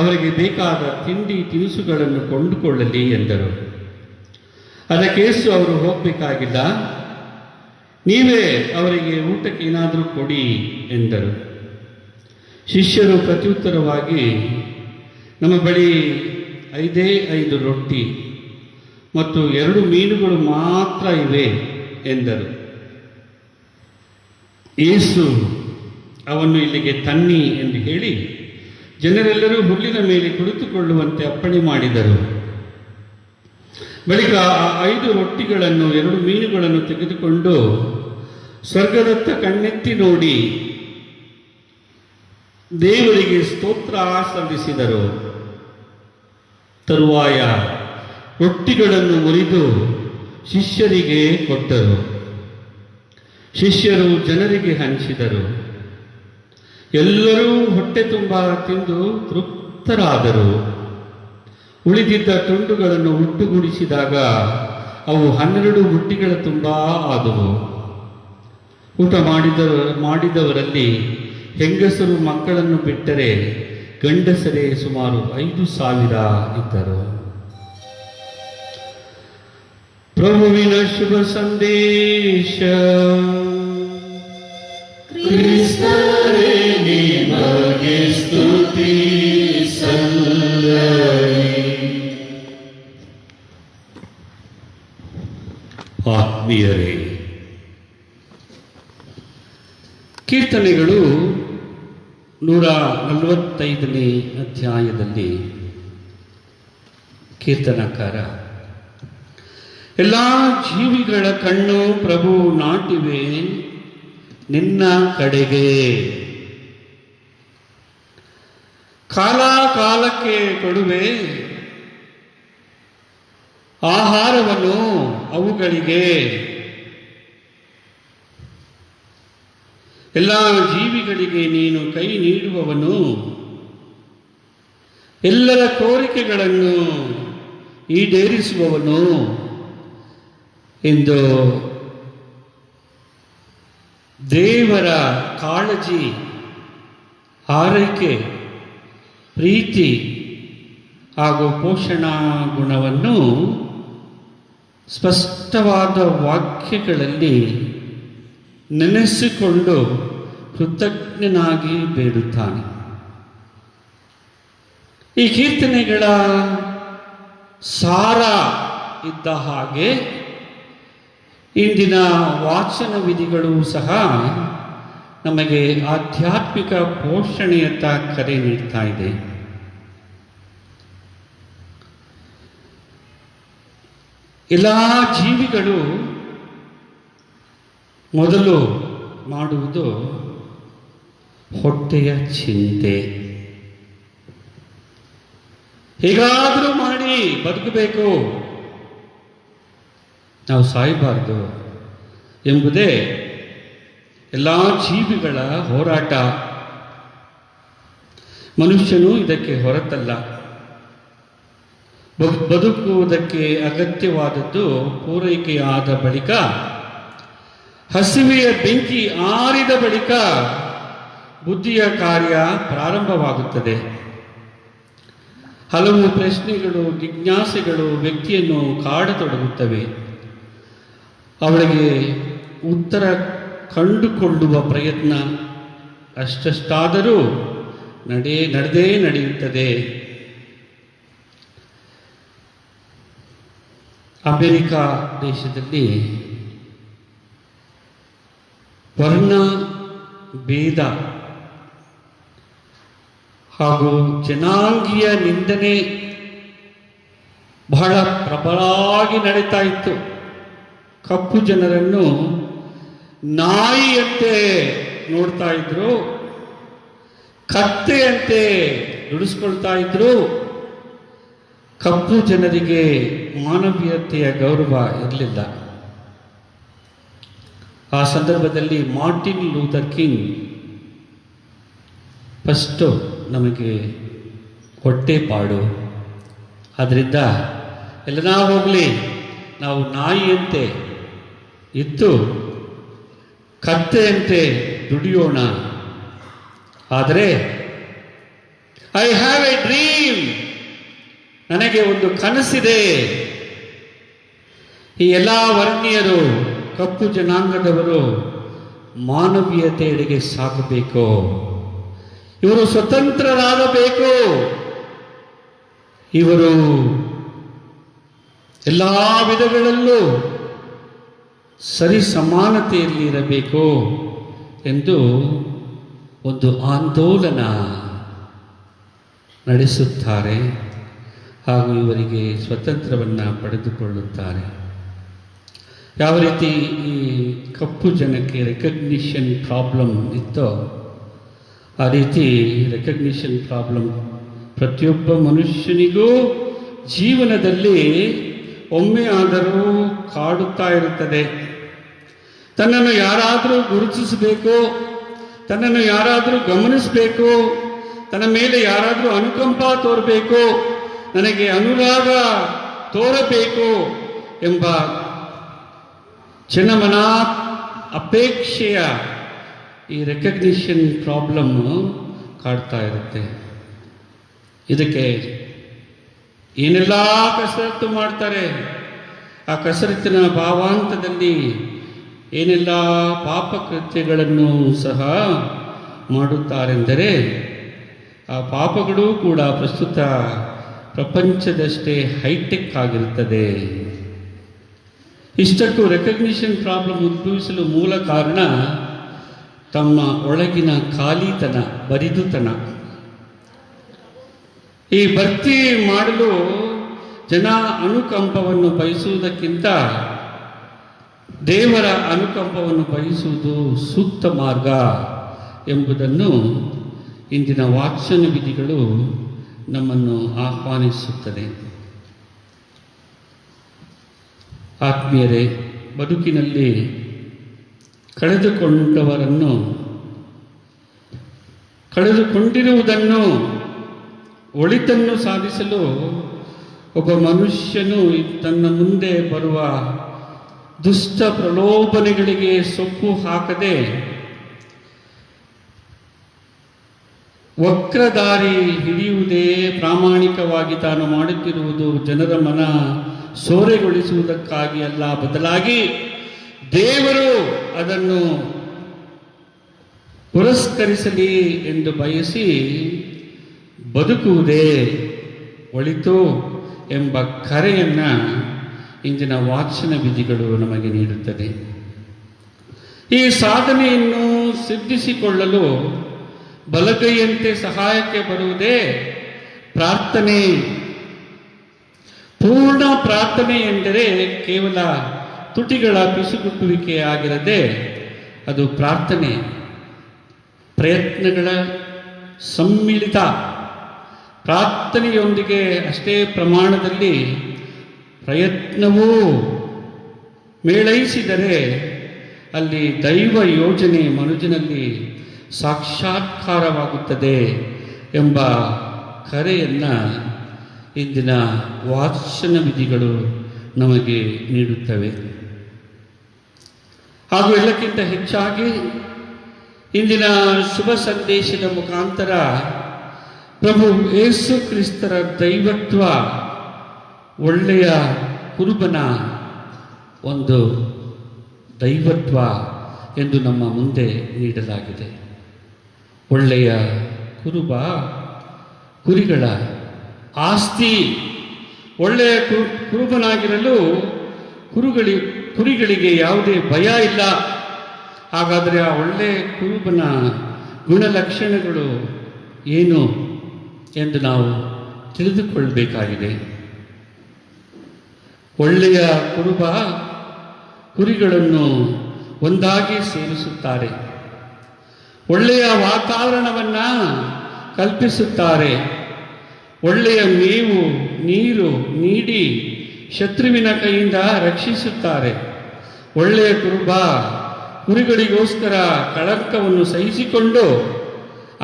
ಅವರಿಗೆ ಬೇಕಾದ ತಿಂಡಿ ತಿನಿಸುಗಳನ್ನು ಕೊಂಡುಕೊಳ್ಳಲಿ ಎಂದರು. ಅದಕ್ಕೆ ಯೇಸು ಅವರು ಹೋಗಬೇಕಾಗಿಲ್ಲ, ನೀವೇ ಅವರಿಗೆ ಊಟಕ್ಕೆ ಏನಾದರೂ ಕೊಡಿ ಎಂದರು. ಶಿಷ್ಯರು ಪ್ರತ್ಯುತ್ತರವಾಗಿ, ನಮ್ಮ ಬಳಿ 5 ರೊಟ್ಟಿ ಮತ್ತು 2 ಮೀನುಗಳು ಮಾತ್ರ ಇವೆ ಎಂದರು. ಯೇಸು ಅವನ್ನು ಇಲ್ಲಿಗೆ ತನ್ನಿ ಎಂದು ಹೇಳಿ ಜನರೆಲ್ಲರೂ ಹುಲ್ಲಿನ ಮೇಲೆ ಕುಳಿತುಕೊಳ್ಳುವಂತೆ ಅಪ್ಪಣೆ ಮಾಡಿದರು. ಬಳಿಕ ಆ 5 ರೊಟ್ಟಿಗಳನ್ನು 2 ಮೀನುಗಳನ್ನು ತೆಗೆದುಕೊಂಡು ಸ್ವರ್ಗದತ್ತ ಕಣ್ಣೆತ್ತಿ ನೋಡಿ ದೇವರಿಗೆ ಸ್ತೋತ್ರ ಸಲ್ಲಿಸಿದರು. ತರುವಾಯ ರೊಟ್ಟಿಗಳನ್ನು ಮುರಿದು ಶಿಷ್ಯರಿಗೆ ಕೊಟ್ಟರು. ಶಿಷ್ಯರು ಜನರಿಗೆ ಹಂಚಿದರು. ಎಲ್ಲರೂ ಹೊಟ್ಟೆ ತುಂಬ ತಿಂದು ತೃಪ್ತರಾದರು. ಉಳಿದಿದ್ದ ತುಂಡುಗಳನ್ನು ಒಟ್ಟುಗೂಡಿಸಿದಾಗ ಅವು 12 ಬುಟ್ಟಿಗಳ ತುಂಬ ಆದವು. ಊಟ ಮಾಡಿದವರಲ್ಲಿ ಹೆಂಗಸರು ಮಕ್ಕಳನ್ನು ಬಿಟ್ಟರೆ ಗಂಡಸರೇ ಸುಮಾರು 5,000 ಇದ್ದರು. ಪ್ರಭುವಿನ ಶುಭ ಸಂದೇಶ. ಕ್ರಿಸ್ತರೇ ನಿಮಗೆ ಸ್ತುತಿ ಸಲ್ಲಲಿ. ಆತ್ಮೀಯರೇ, ಕೀರ್ತನೆಗಳು 145ನೇ ಅಧ್ಯಾಯದಲ್ಲಿ ಕೀರ್ತನಕಾರ, ಎಲ್ಲ ಜೀವಿಗಳ ಕಣ್ಣು ಪ್ರಭು ನಾಟಿವೆ ನಿನ್ನ ಕಡೆಗೆ, ಕಾಲ ಕಾಲಕ್ಕೆ ಕೊಡುವೆ ಆಹಾರವನ್ನು ಅವುಗಳಿಗೆ, ಎಲ್ಲ ಜೀವಿಗಳಿಗೆ ನೀನು ಕೈ ನೀಡುವವನು, ಎಲ್ಲರ ಕೋರಿಕೆಗಳನ್ನು ಈಡೇರಿಸುವವನು ಎಂದು ದೇವರ ಕಾಳಜಿ, ಆರೈಕೆ, ಪ್ರೀತಿ ಹಾಗೂ ಪೋಷಣಾ ಗುಣವನ್ನು ಸ್ಪಷ್ಟವಾದ ವಾಕ್ಯಗಳಲ್ಲಿ ನೆನೆಸಿಕೊಂಡು ಕೃತಜ್ಞನಾಗಿ ಬೇಡುತ್ತಾನೆ. ಈ ಕೀರ್ತನೆಗಳ ಸಾರ ಇದ್ದ ಹಾಗೆ ಇಂದಿನ ವಾಚನ ವಿಧಿಗಳು ಸಹ ನಮಗೆ ಆಧ್ಯಾತ್ಮಿಕ ಪೋಷಣೆಯತ್ತ ಕರೆ ನೀಡ್ತಾ ಇದೆ. ಎಲ್ಲ ಜೀವಿಗಳು ಮೊದಲು ಮಾಡುವುದು ಹೊಟ್ಟೆಯ ಚಿಂತೆ. ಹೇಗಾದರೂ ಮಾಡಿ ಬದುಕಬೇಕು, ನಾವು ಸಾಯಬಾರ್ದು ಎಂಬುದೇ ಎಲ್ಲ ಜೀವಿಗಳ ಹೋರಾಟ. ಮನುಷ್ಯನು ಇದಕ್ಕೆ ಹೊರತಲ್ಲ. ಬದುಕುವುದಕ್ಕೆ ಅಗತ್ಯವಾದದ್ದು ಪೂರೈಕೆಯಾದ ಬಳಿಕ, ಹಸಿವೆಯ ಬೆಂಕಿ ಆರಿದ ಬಳಿಕ ಬುದ್ಧಿಯ ಕಾರ್ಯ ಪ್ರಾರಂಭವಾಗುತ್ತದೆ. ಹಲವು ಪ್ರಶ್ನೆಗಳು, ಜಿಜ್ಞಾಸೆಗಳು ವ್ಯಕ್ತಿಯನ್ನು ಕಾಡತೊಡಗುತ್ತವೆ. ಅವಳಿಗೆ ಉತ್ತರ ಕಂಡುಕೊಳ್ಳುವ ಪ್ರಯತ್ನ ಅಷ್ಟಷ್ಟಾದರೂ ನಡೆದೇ ನಡೆಯುತ್ತದೆ. ಅಮೆರಿಕ ದೇಶದಲ್ಲಿ ವರ್ಣ ಭೇದ ಹಾಗೂ ಜನಾಂಗೀಯ ನಿಂದನೆ ಬಹಳ ಪ್ರಬಲವಾಗಿ ನಡೀತಾ ಇತ್ತು. ಕಪ್ಪು ಜನರನ್ನು ನಾಯಿಯಂತೆ ನೋಡ್ತಾ ಇದ್ರು, ಕತ್ತೆಯಂತೆ ನುಡಿಸ್ಕೊಳ್ತಾ ಇದ್ರು. ಕಪ್ಪು ಜನರಿಗೆ ಮಾನವೀಯತೆಯ ಗೌರವ ಇರಲಿಲ್ಲ. ಆ ಸಂದರ್ಭದಲ್ಲಿ ಮಾರ್ಟಿನ್ ಲೂಥರ್ ಕಿಂಗ್ ಫಸ್ಟು ನಮಗೆ ಹೊಟ್ಟೆಪಾಡು, ಆದ್ದರಿಂದ ಎಲ್ಲ ಹೋಗಲಿ, ನಾವು ನಾಯಿಯಂತೆ ಇದ್ದು ಕತ್ತೆಯಂತೆ ದುಡಿಯೋಣ. ಆದರೆ ಐ ಹ್ಯಾವ್ ಎ ಡ್ರೀಮ್, ನನಗೆ ಒಂದು ಕನಸಿದೆ. ಈ ಎಲ್ಲ ವರ್ಣೀಯರು, ಕಪ್ಪು ಜನಾಂಗದವರು ಮಾನವೀಯತೆಯೆಡೆಗೆ ಸಾಗಬೇಕು, ಇವರು ಸ್ವತಂತ್ರರಾಗಬೇಕು, ಇವರು ಎಲ್ಲ ವಿಧಗಳಲ್ಲೂ ಸರಿ ಸಮಾನತೆಯಲ್ಲಿ ಇರಬೇಕು ಎಂದು ಒಂದು ಆಂದೋಲನ ನಡೆಸುತ್ತಾರೆ ಹಾಗೂ ಇವರಿಗೆ ಸ್ವತಂತ್ರವನ್ನು ಪಡೆದುಕೊಳ್ಳುತ್ತಾರೆ. ಯಾವ ರೀತಿ ಈ ಕಪ್ಪು ಜನಕ್ಕೆ ರೆಕಗ್ನಿಷನ್ ಪ್ರಾಬ್ಲಮ್ ಇತ್ತೋ ಆ ರೀತಿ ರೆಕಗ್ನಿಷನ್ ಪ್ರಾಬ್ಲಮ್ ಪ್ರತಿಯೊಬ್ಬ ಮನುಷ್ಯನಿಗೂ ಜೀವನದಲ್ಲಿ ಒಮ್ಮೆ ಆದರೂ ಕಾಡುತ್ತಾ ಇರುತ್ತದೆ. ತನ್ನನ್ನು ಯಾರಾದರೂ ಗುರುತಿಸಬೇಕು, ತನ್ನನ್ನು ಯಾರಾದರೂ ಗಮನಿಸಬೇಕು, ತನ್ನ ಮೇಲೆ ಯಾರಾದರೂ ಅನುಕಂಪ ತೋರಬೇಕು, ನನಗೆ ಅನುರಾಗ ತೋರಬೇಕು ಎಂಬ ಜನಮನ ಅಪೇಕ್ಷೆಯ ಈ ರೆಕಗ್ನಿಷನ್ ಪ್ರಾಬ್ಲಮ್ ಕಾಡ್ತಾ ಇರುತ್ತೆ. ಇದಕ್ಕೆ ಏನೆಲ್ಲ ಕಸರತ್ತು ಮಾಡ್ತಾರೆ. ಆ ಕಸರತ್ತಿನ ಭಾವಾಂತದಲ್ಲಿ ಏನೆಲ್ಲ ಪಾಪಕೃತ್ಯಗಳನ್ನು ಸಹ ಮಾಡುತ್ತಾರೆಂದರೆ ಆ ಪಾಪಗಳೂ ಕೂಡ ಪ್ರಸ್ತುತ ಪ್ರಪಂಚದಷ್ಟೇ ಹೈಟೆಕ್ ಆಗಿರುತ್ತದೆ. ಇಷ್ಟಕ್ಕೂ ರೆಕಗ್ನಿಷನ್ ಪ್ರಾಬ್ಲಮ್ ಉದ್ಭವಿಸಲು ಮೂಲ ಕಾರಣ ತಮ್ಮ ಒಳಗಿನ ಖಾಲಿತನ, ಬರಿದುತನ. ಈ ಭರ್ತಿ ಮಾಡಲು ಜನ ಅನುಕಂಪವನ್ನು ಬಯಸುವುದಕ್ಕಿಂತ ದೇವರ ಅನುಕಂಪವನ್ನು ಬಯಸುವುದು ಸೂಕ್ತ ಮಾರ್ಗ ಎಂಬುದನ್ನು ಇಂದಿನ ವಾಚನ ವಿಧಿಗಳು ನಮ್ಮನ್ನು ಆಹ್ವಾನಿಸುತ್ತದೆ. ಆತ್ಮೀಯರೇ, ಬದುಕಿನಲ್ಲಿ ಕಳೆದುಕೊಂಡಿರುವುದನ್ನು ಒಳಿತನ್ನು ಸಾಧಿಸಲು ಒಬ್ಬ ಮನುಷ್ಯನು ತನ್ನ ಮುಂದೆ ಬರುವ ದುಷ್ಟ ಪ್ರಲೋಭನೆಗಳಿಗೆ ಸೊಪ್ಪು ಹಾಕದೆ ವಕ್ರದಾರಿ ಹಿಡಿಯುವುದೇ ಪ್ರಾಮಾಣಿಕವಾಗಿ ತಾನು ಮಾಡುತ್ತಿರುವುದು ಜನರ ಮನ ಸೋರೆಗೊಳಿಸುವುದಕ್ಕಾಗಿ ಅಲ್ಲ, ಬದಲಾಗಿ ದೇವರು ಅದನ್ನು ಪುರಸ್ಕರಿಸಲಿ ಎಂದು ಬಯಸಿ ಬದುಕುವುದೇ ಒಳಿತು ಎಂಬ ಕರೆಯನ್ನು ಇಂದಿನ ವಾಚನ ವಿಧಿಗಳು ನಮಗೆ ನೀಡುತ್ತದೆ. ಈ ಸಾಧನೆಯನ್ನು ಸಿದ್ಧಿಸಿಕೊಳ್ಳಲು ಬಲಗೈಯಂತೆ ಸಹಾಯಕ್ಕೆ ಬರುವುದೇ ಪ್ರಾರ್ಥನೆ. ಪೂರ್ಣ ಪ್ರಾರ್ಥನೆ ಎಂದರೆ ಕೇವಲ ತುಟಿಗಳ ಪಿಸುಗುಟ್ಟುವಿಕೆ ಆಗಿರದೆ ಅದು ಪ್ರಾರ್ಥನೆ, ಪ್ರಯತ್ನಗಳ ಸಮ್ಮಿಳಿತ. ಪ್ರಾರ್ಥನೆಯೊಂದಿಗೆ ಅಷ್ಟೇ ಪ್ರಮಾಣದಲ್ಲಿ ಪ್ರಯತ್ನವೂ ಮೇಳೈಸಿದರೆ ಅಲ್ಲಿ ದೈವ ಯೋಜನೆ ಮನುಜನಲ್ಲಿ ಸಾಕ್ಷಾತ್ಕಾರವಾಗುತ್ತದೆ ಎಂಬ ಕರೆಯನ್ನು ಇಂದಿನ ವಾಚನ ವಿಧಿಗಳು ನಮಗೆ ನೀಡುತ್ತವೆ. ಹಾಗೂ ಎಲ್ಲಕ್ಕಿಂತ ಹೆಚ್ಚಾಗಿ ಇಂದಿನ ಶುಭ ಸಂದೇಶದ ಮುಖಾಂತರ ಪ್ರಭು ಯೇಸು ಕ್ರಿಸ್ತರ ದೈವತ್ವ, ಒಳ್ಳೆಯ ಕುರುಬನ ಒಂದು ದೈವತ್ವ ಎಂದು ನಮ್ಮ ಮುಂದೆ ನೀಡಲಾಗಿದೆ. ಒಳ್ಳೆಯ ಕುರುಬ ಕುರಿಗಳ ಆಸ್ತಿ. ಒಳ್ಳೆಯ ಕುರುಬನಾಗಿರಲು ಕುರಿಗಳಿಗೆ ಯಾವುದೇ ಭಯ ಇಲ್ಲ. ಹಾಗಾದರೆ ಆ ಒಳ್ಳೆಯ ಕುರುಬನ ಗುಣಲಕ್ಷಣಗಳು ಏನು ಎಂದು ನಾವು ತಿಳಿದುಕೊಳ್ಳಬೇಕಾಗಿದೆ. ಒಳ್ಳೆಯ ಕುರುಬ ಕುರಿಗಳನ್ನು ಒಂದಾಗಿ ಸೇರಿಸುತ್ತಾರೆ, ಒಳ್ಳೆಯ ವಾತಾವರಣವನ್ನು ಕಲ್ಪಿಸುತ್ತಾರೆ, ಒಳ್ಳೆಯ ಮೇವು ನೀರು ನೀಡಿ ಶತ್ರುವಿನ ಕೈಯಿಂದ ರಕ್ಷಿಸುತ್ತಾರೆ. ಒಳ್ಳೆಯ ಕುರುಬ ಕುರಿಗಳಿಗೋಸ್ಕರ ಕಳಂಕವನ್ನು ಸಹಿಸಿಕೊಂಡು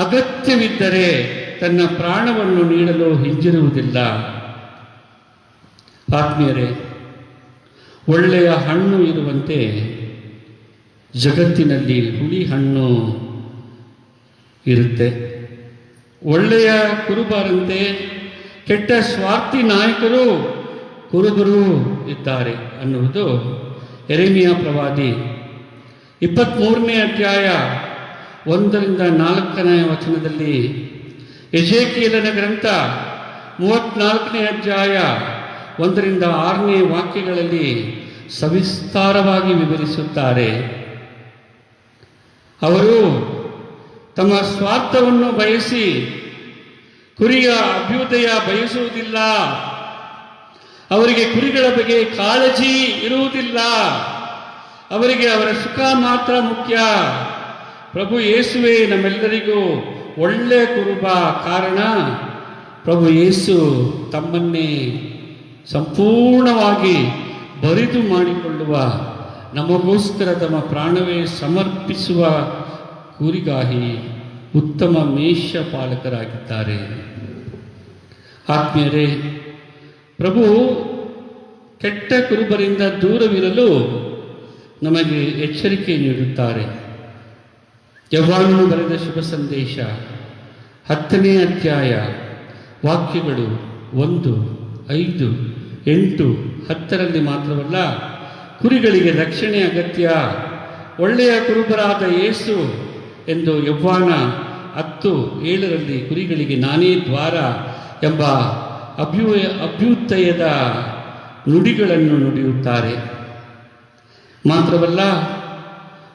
ಅಗತ್ಯವಿದ್ದರೆ ತನ್ನ ಪ್ರಾಣವನ್ನು ನೀಡಲು ಹಿಂಜರಿಯುವುದಿಲ್ಲ. ಆತ್ಮೀಯರೇ, ಒಳ್ಳೆಯ ಹಣ್ಣು ಇರುವಂತೆ ಜಗತ್ತಿನಲ್ಲಿ ಹುಳಿ ಹಣ್ಣು ಇರುತ್ತೆ. ಒಳ್ಳೆಯ ಕುರುಬರಂತೆ ಕೆಟ್ಟ ಸ್ವಾರ್ಥಿ ನಾಯಕರು ಕುರುಬರು ಇದ್ದಾರೆ ಅನ್ನುವುದು ಯೆರೆಮೀಯ ಪ್ರವಾದಿ 23ನೇ ಅಧ್ಯಾಯ 1-4ನೇ ವಚನದಲ್ಲಿ, ಎಜೇಕಿಯೇಲನ ಗ್ರಂಥ 34ನೇ ಅಧ್ಯಾಯ 1-6ನೇ ವಾಕ್ಯಗಳಲ್ಲಿ ಸವಿಸ್ತಾರವಾಗಿ ವಿವರಿಸುತ್ತಾರೆ. ಅವರು ತಮ್ಮ ಸ್ವಾರ್ಥವನ್ನು ಬಯಸಿ ಕುರಿಯ ಅಭ್ಯುದಯ ಬಯಸುವುದಿಲ್ಲ. ಅವರಿಗೆ ಕುರಿಗಳ ಬಗ್ಗೆ ಕಾಳಜಿ ಇರುವುದಿಲ್ಲ. ಅವರಿಗೆ ಅವರ ಸುಖ ಮಾತ್ರ ಮುಖ್ಯ. ಪ್ರಭು ಯೇಸುವೇ ನಮ್ಮೆಲ್ಲರಿಗೂ ಒಳ್ಳೆಯ ಕುರುಬ. ಕಾರಣ ಪ್ರಭು ಯೇಸು ತಮ್ಮನ್ನೇ ಸಂಪೂರ್ಣವಾಗಿ ಬರಿದು ಮಾಡಿಕೊಳ್ಳುವ, ನಮಗೋಸ್ಕರ ತಮ್ಮ ಪ್ರಾಣವೇ ಸಮರ್ಪಿಸುವ ಕುರಿಗಾಹಿ ಉತ್ತಮ ಮೇಷಪಾಲಕರಾಗಿದ್ದಾರೆ. ಆತ್ಮೀಯರೇ, ಪ್ರಭು ಕೆಟ್ಟ ಕುರುಬರಿಂದ ದೂರವಿರಲು ನಮಗೆ ಎಚ್ಚರಿಕೆ ನೀಡುತ್ತಾರೆ. ಯೋಹಾನನು ಬರೆದ ಶುಭ ಸಂದೇಶ 10ನೇ ಅಧ್ಯಾಯ ವಾಕ್ಯಗಳು 1, 5, 8, 10ರಲ್ಲಿ ಮಾತ್ರವಲ್ಲ, ಕುರಿಗಳಿಗೆ ರಕ್ಷಣೆ ಅಗತ್ಯ. ಒಳ್ಳೆಯ ಕುರುಬರಾದ ಯೇಸು ಎಂದು ಯೋಹಾನ 10:7ರಲ್ಲಿ ಕುರಿಗಳಿಗೆ ನಾನೇ ದ್ವಾರ ಎಂಬ ಅಭ್ಯುದಯದ ನುಡಿಗಳನ್ನು ನುಡಿಯುತ್ತಾರೆ. ಮಾತ್ರವಲ್ಲ,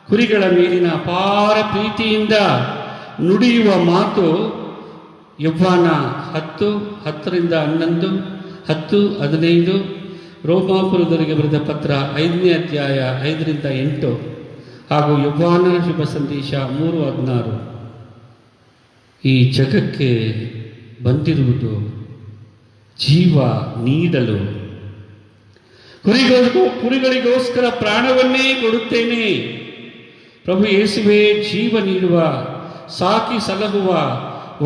ಕುರಿಗಳ ಮೇಲಿನ ಅಪಾರ ಪ್ರೀತಿಯಿಂದ ನುಡಿಯುವ ಮಾತು ಯೋಹಾನ 10:10-11, 10:15, ರೋಮಾಪುರದವರಿಗೆ ಬರೆದ ಪತ್ರ 5ನೇ ಅಧ್ಯಾಯ 5-8 ಹಾಗೂ ಯೋಹಾನನ ಶುಭ ಸಂದೇಶ 3:16. ಈ ಜಗಕ್ಕೆ ಬಂದಿರುವುದು ಜೀವ ನೀಡಲು. ಕುರಿಗಳಿಗೋಸ್ಕರ ಪ್ರಾಣವನ್ನೇ ಕೊಡುತ್ತೇನೆ. ಪ್ರಭು ಯೇಸುವೇ ಜೀವ ನೀಡುವ, ಸಾಕಿ ಸಲಹುವ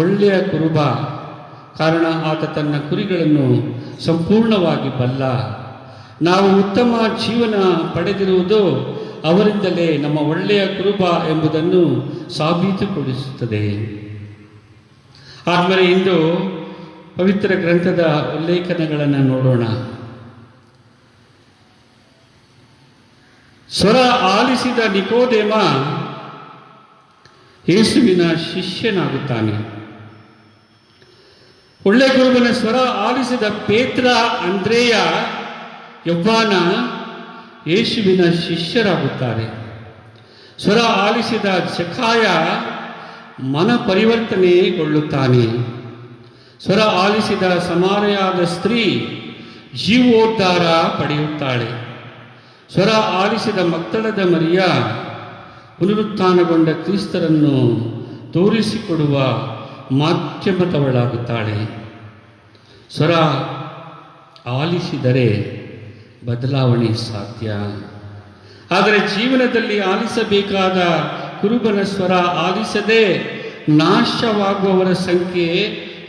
ಒಳ್ಳೆಯ ಕುರುಬ. ಕಾರಣ ಆತ ತನ್ನ ಕುರಿಗಳನ್ನು ಸಂಪೂರ್ಣವಾಗಿ ಬಲ್ಲ. ನಾವು ಉತ್ತಮ ಜೀವನ ಪಡೆದಿರುವುದು ಅವರಿಂದಲೇ ನಮ್ಮ ಒಳ್ಳೆಯ ಕುರುಬ ಎಂಬುದನ್ನು ಸಾಬೀತುಪಡಿಸುತ್ತದೆ. ಆದ್ಮೇಲೆ ಇಂದು ಪವಿತ್ರ ಗ್ರಂಥದ ಉಲ್ಲೇಖನಗಳನ್ನು ನೋಡೋಣ. ಸ್ವರ ಆಲಿಸಿದ ನಿಕೋದೇಮ ಯೇಸುವಿನ ಶಿಷ್ಯನಾಗುತ್ತಾನೆ. ಒಳ್ಳೆ ಗುರುವಿನ ಸ್ವರ ಆಲಿಸಿದ ಪೇತ್ರ, ಅಂದ್ರೇಯ, ಯೋಹಾನ ಯೇಸುವಿನ ಶಿಷ್ಯರಾಗುತ್ತಾರೆ. ಸ್ವರ ಆಲಿಸಿದ ಜಕಾಯ ಮನ ಪರಿವರ್ತನೆಗೊಳ್ಳುತ್ತಾನೆ. ಸ್ವರ ಆಲಿಸಿದ ಸಮಾರ್ಯಾದ ಸ್ತ್ರೀ ಜೀವೋದ್ಧಾರ ಪಡೆಯುತ್ತಾಳೆ. ಸ್ವರ ಆಲಿಸಿದ ಮಕ್ಕಳದ ಮರಿಯ ಪುನರುತ್ಥಾನಗೊಂಡ ಕ್ರಿಸ್ತರನ್ನು ತೋರಿಸಿಕೊಡುವ ಮಾಧ್ಯಮದವಳಾಗುತ್ತಾಳೆ. ಸ್ವರ ಆಲಿಸಿದರೆ ಬದಲಾವಣೆ ಸಾಧ್ಯ. ಆದರೆ ಜೀವನದಲ್ಲಿ ಆಲಿಸಬೇಕಾದ ಕುರುಬನ ಸ್ವರ ಆಲಿಸದೆ ನಾಶವಾಗುವವರ ಸಂಖ್ಯೆ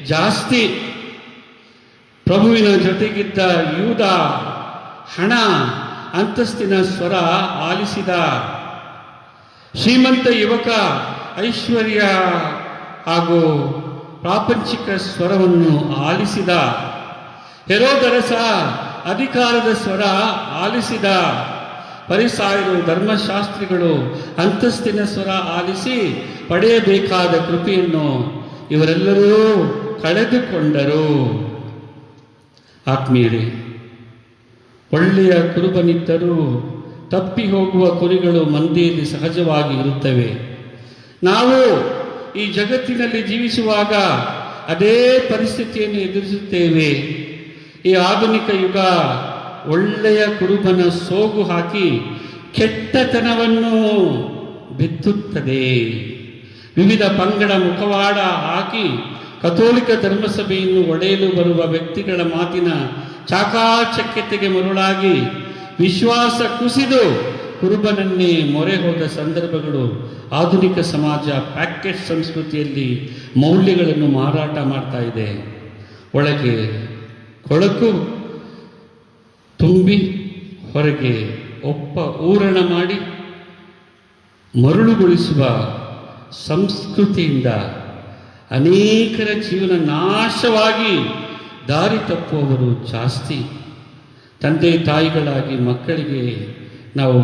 ಜಾಸ್ತಿ. ಪ್ರಭುವಿನ ಜೊತೆಗಿದ್ದ ಯೂದ ಹಣ ಅಂತಸ್ತಿನ ಸ್ವರ ಆಲಿಸಿದ. ಶ್ರೀಮಂತ ಯುವಕ ಐಶ್ವರ್ಯ ಹಾಗೂ ಪ್ರಾಪಂಚಿಕ ಸ್ವರವನ್ನು ಆಲಿಸಿದ. ಹೆರೋದರಸ ಅಧಿಕಾರದ ಸ್ವರ ಆಲಿಸಿದ. ಫರಿಸಾಯರು ಧರ್ಮಶಾಸ್ತ್ರಿಗಳು ಅಂತಸ್ತಿನ ಸ್ವರ ಆಲಿಸಿ ಪಡೆಯಬೇಕಾದ ಕೃಪೆಯನ್ನು ಇವರೆಲ್ಲರೂ ಕಳೆದುಕೊಂಡರು. ಆತ್ಮೀಯರೇ, ಒಳ್ಳೆಯ ಕುರುಬನಿದ್ದರೂ ತಪ್ಪಿ ಹೋಗುವ ಕುರಿಗಳು ಮಂದೆಯಲ್ಲಿ ಸಹಜವಾಗಿ ಇರುತ್ತವೆ. ನಾವು ಈ ಜಗತ್ತಿನಲ್ಲಿ ಜೀವಿಸುವಾಗ ಅದೇ ಪರಿಸ್ಥಿತಿಯನ್ನು ಎದುರಿಸುತ್ತೇವೆ. ಈ ಆಧುನಿಕ ಯುಗ ಒಳ್ಳೆಯ ಕುರುಬನ ಸೋಗು ಹಾಕಿ ಕೆಟ್ಟತನವನ್ನು ಬಿತ್ತುತ್ತದೆ. ವಿವಿಧ ಪಂಗಡ ಮುಖವಾಡ ಹಾಕಿ ಕಥೋಲಿಕ ಧರ್ಮಸಭೆಯನ್ನು ಒಡೆಯಲು ಬರುವ ವ್ಯಕ್ತಿಗಳ ಮಾತಿನ ಚಾಕಾಚಕ್ಯತೆಗೆ ಮರುಳಾಗಿ ವಿಶ್ವಾಸ ಕುಸಿದು ಕುರುಬನನ್ನೇ ಮೊರೆ ಹೋದ ಸಂದರ್ಭಗಳು ಆಧುನಿಕ ಸಮಾಜ ಪ್ಯಾಕೆಟ್ ಸಂಸ್ಕೃತಿಯಲ್ಲಿ ಮೌಲ್ಯಗಳನ್ನು ಮಾರಾಟ ಮಾಡ್ತಾ ಇದೆ. ಒಳಗೆ ಕೊಳಕು ತುಂಬಿ ಹೊರಗೆ ಊರಣ ಮಾಡಿ ಮರುಳುಗೊಳಿಸುವ ಸಂಸ್ಕೃತಿಯಿಂದ ಅನೇಕರ ಜೀವನ ನಾಶವಾಗಿ ದಾರಿ ತಪ್ಪುವವರು ಜಾಸ್ತಿ. ತಂದೆ ತಾಯಿಗಳಾಗಿ ಮಕ್ಕಳಿಗೆ ನಾವು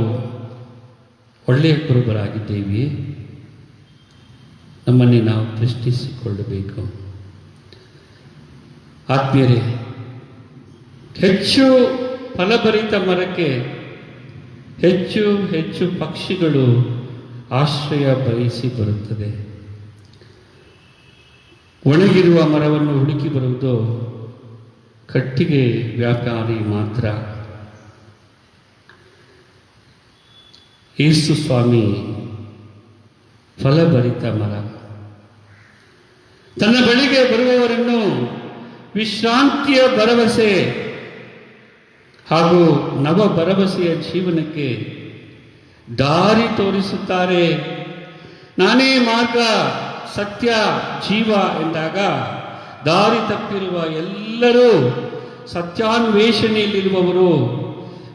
ಒಳ್ಳೆಯ ಕುರುಬರಾಗಿದ್ದೇವೆ. ನಮ್ಮನ್ನೇ ನಾವು ಪ್ರಶ್ನಿಸಿಕೊಳ್ಳಬೇಕು. ಆತ್ಮೀಯರೇ, ಹೆಚ್ಚು ಫಲಭರಿತ ಮರಕ್ಕೆ ಹೆಚ್ಚು ಹೆಚ್ಚು ಪಕ್ಷಿಗಳು ಆಶ್ರಯ ಬಯಸಿ ಬರುತ್ತದೆ. ಒಣಗಿರುವ ಮರವನ್ನು ಹುಡುಕಿ ಬರುವುದು ಕಟ್ಟಿಗೆ ವ್ಯಾಪಾರಿ ಮಾತ್ರ. ಯೇಸು ಸ್ವಾಮಿ ಫಲಭರಿತ ಮರ. ತನ್ನ ಬಳಿಗೆ ಬರುವವರನ್ನು ವಿಶ್ರಾಂತಿಯ ಭರವಸೆ ಹಾಗೂ ನವ ಭರವಸೆಯ ಜೀವನಕ್ಕೆ ದಾರಿ ತೋರಿಸುತ್ತಾರೆ. ನಾನೇ ಮಾರ್ಗ, ಸತ್ಯ, ಜೀವ ಎಂದಾಗ ದಾರಿ ತಪ್ಪಿರುವ ಎಲ್ಲರೂ, ಸತ್ಯಾನ್ವೇಷಣೆಯಲ್ಲಿರುವವರು,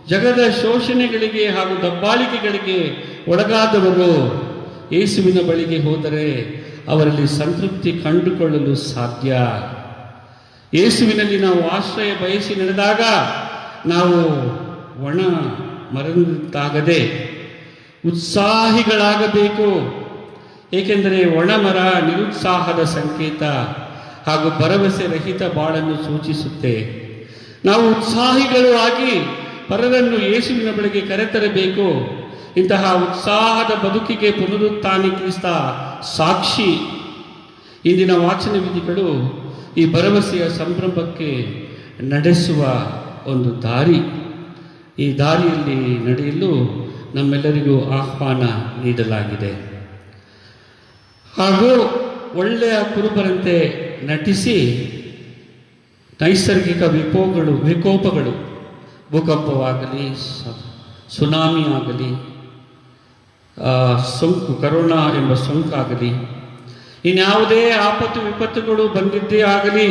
ಜಗದ ಶೋಷಣೆಗಳಿಗೆ ಹಾಗೂ ದಬ್ಬಾಳಿಕೆಗಳಿಗೆ ಒಳಗಾದವರು ಯೇಸುವಿನ ಬಳಿಗೆ ಹೋದರೆ ಅವರಲ್ಲಿ ಸಂತೃಪ್ತಿ ಕಂಡುಕೊಳ್ಳಲು ಸಾಧ್ಯ. ಯೇಸುವಿನಲ್ಲಿ ನಾವು ಆಶ್ರಯ ಬಯಸಿ ನಡೆದಾಗ ನಾವು ಒಣ ಮರದಂತಾಗದೆ ಉತ್ಸಾಹಿಗಳಾಗಬೇಕು. ಏಕೆಂದರೆ ಒಣಮರ ನಿರುತ್ಸಾಹದ ಸಂಕೇತ ಹಾಗೂ ಭರವಸೆ ರಹಿತ ಬಾಳನ್ನು ಸೂಚಿಸುತ್ತೆ. ನಾವು ಉತ್ಸಾಹಿಗಳು ಆಗಿ ಪರರನ್ನು ಯೇಸುವಿನ ಬಳಿಗೆ ಕರೆತರಬೇಕು. ಇಂತಹ ಉತ್ಸಾಹದ ಬದುಕಿಗೆ ಪುನರುತ್ಥಾನಿ ಕ್ರಿಸ್ತ ಸಾಕ್ಷಿ. ಇಂದಿನ ವಾಚನ ವಿಧಿಗಳು ಈ ಭರವಸೆಯ ಸಂಭ್ರಮಕ್ಕೆ ನಡೆಸುವ ಒಂದು ದಾರಿ. ಈ ದಾರಿಯಲ್ಲಿ ನಡೆಯಲು ನಮ್ಮೆಲ್ಲರಿಗೂ ಆಹ್ವಾನ ನೀಡಲಾಗಿದೆ. ಹಾಗೂ ಒಳ್ಳೆಯ ಕುರುಬರಂತೆ ನಟಿಸಿ ನೈಸರ್ಗಿಕ ವಿಕೋಪಗಳು ಭೂಕಂಪವಾಗಲಿ, ಸುನಾಮಿ ಆಗಲಿ, ಸೋಂಕು ಕರೋನಾ ಎಂಬ ಸೋಂಕಾಗಲಿ, ಇನ್ಯಾವುದೇ ಆಪತ್ತು ವಿಪತ್ತುಗಳು ಬಂದಿದ್ದೇ ಆಗಲಿ,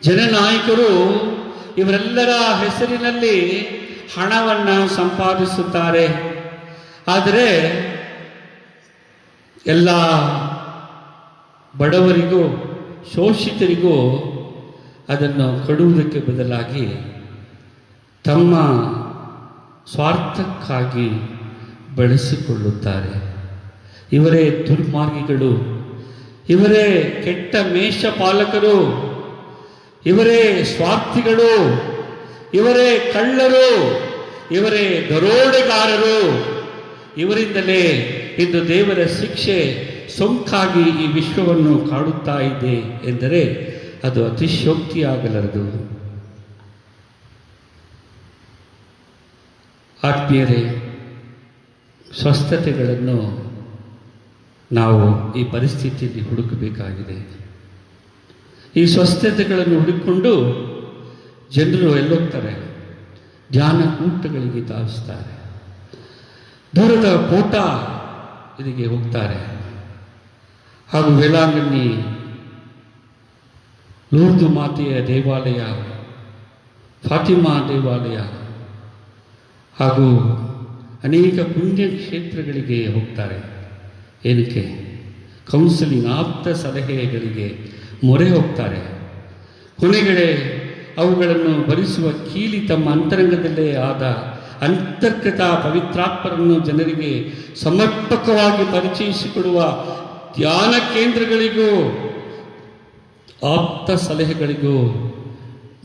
ಜನನಾಯಕರು ಇವರೆಲ್ಲರ ಹೆಸರಿನಲ್ಲಿ ಹಣವನ್ನು ಸಂಪಾದಿಸುತ್ತಾರೆ. ಆದರೆ ಎಲ್ಲ ಬಡವರಿಗೂ ಶೋಷಿತರಿಗೂ ಅದನ್ನು ಕೊಡುವುದಕ್ಕೆ ಬದಲಾಗಿ ತಮ್ಮ ಸ್ವಾರ್ಥಕ್ಕಾಗಿ ಬಳಸಿಕೊಳ್ಳುತ್ತಾರೆ. ಇವರೇ ದುರ್ಮಾರ್ಗಿಗಳು, ಇವರೇ ಕೆಟ್ಟ ಮೇಷಪಾಲಕರು, ಇವರೇ ಸ್ವಾರ್ಥಿಗಳು, ಇವರೇ ಕಳ್ಳರು, ಇವರೇ ದರೋಡೆಗಾರರು. ಇವರಿಂದಲೇ ಇಂದು ದೇವರ ಶಿಕ್ಷೆ ಸೋಂಕಾಗಿ ಈ ವಿಶ್ವವನ್ನು ಕಾಡುತ್ತಾ ಇದೆ ಎಂದರೆ ಅದು ಅತಿಶಯೋಕ್ತಿಯಾಗಲಾರದು. ಆತ್ಮೀಯರೇ, ಸ್ವಸ್ಥತೆಗಳನ್ನು ನಾವು ಈ ಪರಿಸ್ಥಿತಿಯಲ್ಲಿ ಹುಡುಕಬೇಕಾಗಿದೆ. ಈ ಸ್ವಸ್ಥತೆಗಳನ್ನು ಹುಡುಕಿಕೊಂಡು ಜನರು ಎಲ್ಲೋಗ್ತಾರೆ? ಧ್ಯಾನ ಕೂಟಗಳಿಗೆ ಧಾವಿಸ್ತಾರೆ, ದೂರದ ಕೋಟ ಇದಕ್ಕೆ ಹೋಗ್ತಾರೆ, ಹಾಗೂ ವೇಳಾಂಗಣ್ಣಿ ಲೂರ್ದು ಮಾತೆಯ ದೇವಾಲಯ, ಫಾತಿಮಾ ದೇವಾಲಯ ಹಾಗೂ ಅನೇಕ ಪುಣ್ಯ ಕ್ಷೇತ್ರಗಳಿಗೆ ಹೋಗ್ತಾರೆ. ಏನಕ್ಕೆ? ಕೌನ್ಸಿಲಿಂಗ್, ಆಪ್ತ ಸಲಹೆಗಳಿಗೆ ಮೊರೆ ಹೋಗ್ತಾರೆ. ಕೊನೆಗಡೆ ಅವುಗಳನ್ನು ಭರಿಸುವ ಕೀಲಿ ತಮ್ಮ ಅಂತರಂಗದಲ್ಲೇ ಆದ ಅಂತರ್ಗತ ಪವಿತ್ರಾತ್ಮರನ್ನು ಜನರಿಗೆ ಸಮರ್ಪಕವಾಗಿ ಪರಿಚಯಿಸಿಕೊಡುವ ಧ್ಯಾನ ಕೇಂದ್ರಗಳಿಗೂ ಆಪ್ತ ಸಲಹೆಗಳಿಗೂ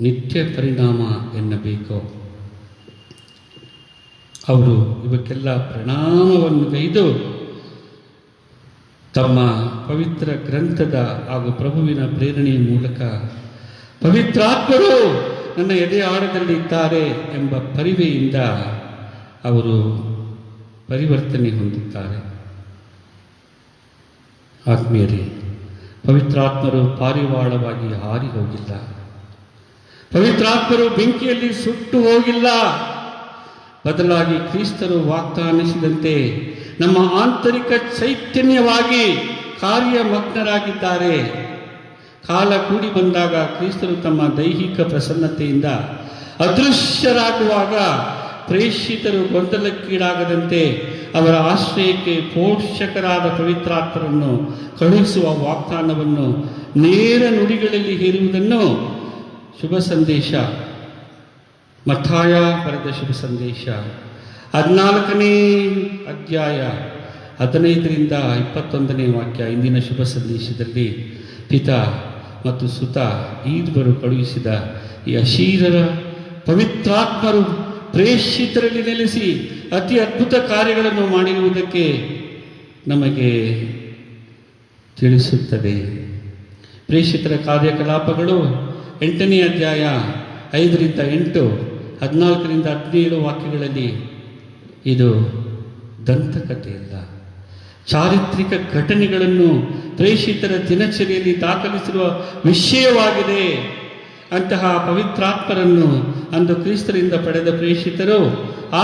ನಿತ್ಯ ಪರಿಣಾಮ ಎನ್ನಬೇಕು. ಅವರು ಇವಕ್ಕೆಲ್ಲ ಪ್ರಣಾಮವನ್ನು ಗೈದು ತಮ್ಮ ಪವಿತ್ರ ಗ್ರಂಥದ ಹಾಗೂ ಪ್ರಭುವಿನ ಪ್ರೇರಣೆಯ ಮೂಲಕ ಪವಿತ್ರಾತ್ಮರು ನನ್ನ ಎದೆ ಆಳದಲ್ಲಿ ಇದ್ದಾರೆ ಎಂಬ ಪರಿವೆಯಿಂದ ಅವರು ಪರಿವರ್ತನೆ ಹೊಂದುತ್ತಾರೆ. ಆತ್ಮೀಯರೇ, ಪವಿತ್ರಾತ್ಮರು ಪಾರಿವಾಳವಾಗಿ ಹಾರಿ ಹೋಗಿಲ್ಲ. ಪವಿತ್ರಾತ್ಮರು ಬೆಂಕಿಯಲ್ಲಿ ಸುಟ್ಟು ಹೋಗಿಲ್ಲ. ಬದಲಾಗಿ ಕ್ರಿಸ್ತರು ವಾಗ್ದಾನಿಸಿದಂತೆ ನಮ್ಮ ಆಂತರಿಕ ಚೈತನ್ಯವಾಗಿ ಕಾರ್ಯಮಗ್ನರಾಗಿದ್ದಾರೆ. ಕಾಲ ಕೂಡಿ ಬಂದಾಗ ಕ್ರಿಸ್ತರು ತಮ್ಮ ದೈಹಿಕ ಪ್ರಸನ್ನತೆಯಿಂದ ಅದೃಶ್ಯರಾಗುವಾಗ ಪ್ರೇಷಿತರು ಗೊಂದಲಕ್ಕೀಡಾಗದಂತೆ ಅವರ ಆಶ್ರಯಕ್ಕೆ ಪೋಷಕರಾದ ಪವಿತ್ರಾತ್ಮರನ್ನು ಕಳುಹಿಸುವ ವಾಗ್ದಾನವನ್ನು ನೇರ ನುಡಿಗಳಲ್ಲಿ ಹೇರುವುದನ್ನು ಶುಭ ಸಂದೇಶ, ಮತ್ತಾಯ ಬರೆದ ಶುಭ ಸಂದೇಶ 14ನೇ ಅಧ್ಯಾಯ 15ರಿಂದ 21ನೇ ವಾಕ್ಯ, ಇಂದಿನ ಶುಭ ಸಂದೇಶದಲ್ಲಿ ಪಿತಾ ಮತ್ತು ಸುತ ಇಬ್ಬರು ಕಳುಹಿಸಿದ ಈ ಅಶೀರರ ಪವಿತ್ರಾತ್ಮರು ಪ್ರೇಷಿತರಲ್ಲಿ ನೆಲೆಸಿ ಅತಿ ಅದ್ಭುತ ಕಾರ್ಯಗಳನ್ನು ಮಾಡಿರುವುದಕ್ಕೆ ನಮಗೆ ತಿಳಿಸುತ್ತದೆ. ಪ್ರೇಷಿತರ ಕಾರ್ಯಕಲಾಪಗಳು 8ನೇ ಅಧ್ಯಾಯ 5ರಿಂದ 8, 14ರಿಂದ 17 ವಾಕ್ಯಗಳಲ್ಲಿ ಇದು ದಂತಕಥೆಯಲ್ಲ, ಚಾರಿತ್ರಿಕ ಘಟನೆಗಳನ್ನು ಪ್ರೇಷಿತರ ದಿನಚರಿಯಲ್ಲಿ ದಾಖಲಿಸಿರುವ ವಿಷಯವಾಗಿದೆ. ಅಂತಹ ಪವಿತ್ರಾತ್ಮರನ್ನು ಅಂದು ಕ್ರಿಸ್ತರಿಂದ ಪಡೆದ ಪ್ರೇಷಿತರು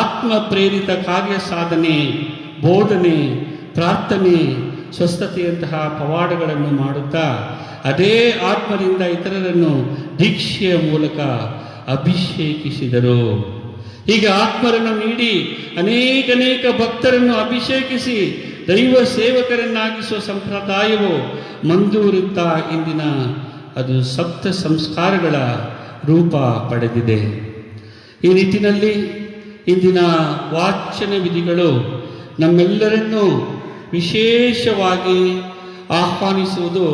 ಆತ್ಮ ಪ್ರೇರಿತ ಕಾರ್ಯ ಸಾಧನೆ, ಬೋಧನೆ, ಪ್ರಾರ್ಥನೆ, ಸ್ವಸ್ಥತೆಯಂತಹ ಪವಾಡಗಳನ್ನು ಮಾಡುತ್ತಾ ಅದೇ ಆತ್ಮರಿಂದ ಇತರರನ್ನು ದೀಕ್ಷೆಯ ಮೂಲಕ ಅಭಿಷೇಕಿಸಿದರು. ಹೀಗೆ ಆತ್ಮರನ್ನು ನೀಡಿ ಅನೇಕ ಭಕ್ತರನ್ನು ಅಭಿಷೇಕಿಸಿ ದೈವ ಸೇವಕರನ್ನಾಗಿಸುವ ಸಂಪ್ರದಾಯವು ಮುಂದುವರಿಯುತ್ತಾ ಇಂದಿನ ಅದು ಸಪ್ತ ಸಂಸ್ಕಾರಗಳ ರೂಪ ಪಡೆದಿದೆ. ಈ ನಿಟ್ಟಿನಲ್ಲಿ ಇಂದಿನ ವಾಚನ ವಿಧಿಗಳು ನಮ್ಮೆಲ್ಲರನ್ನೂ ವಿಶೇಷವಾಗಿ ಆಹ್ವಾನಿಸುವುದು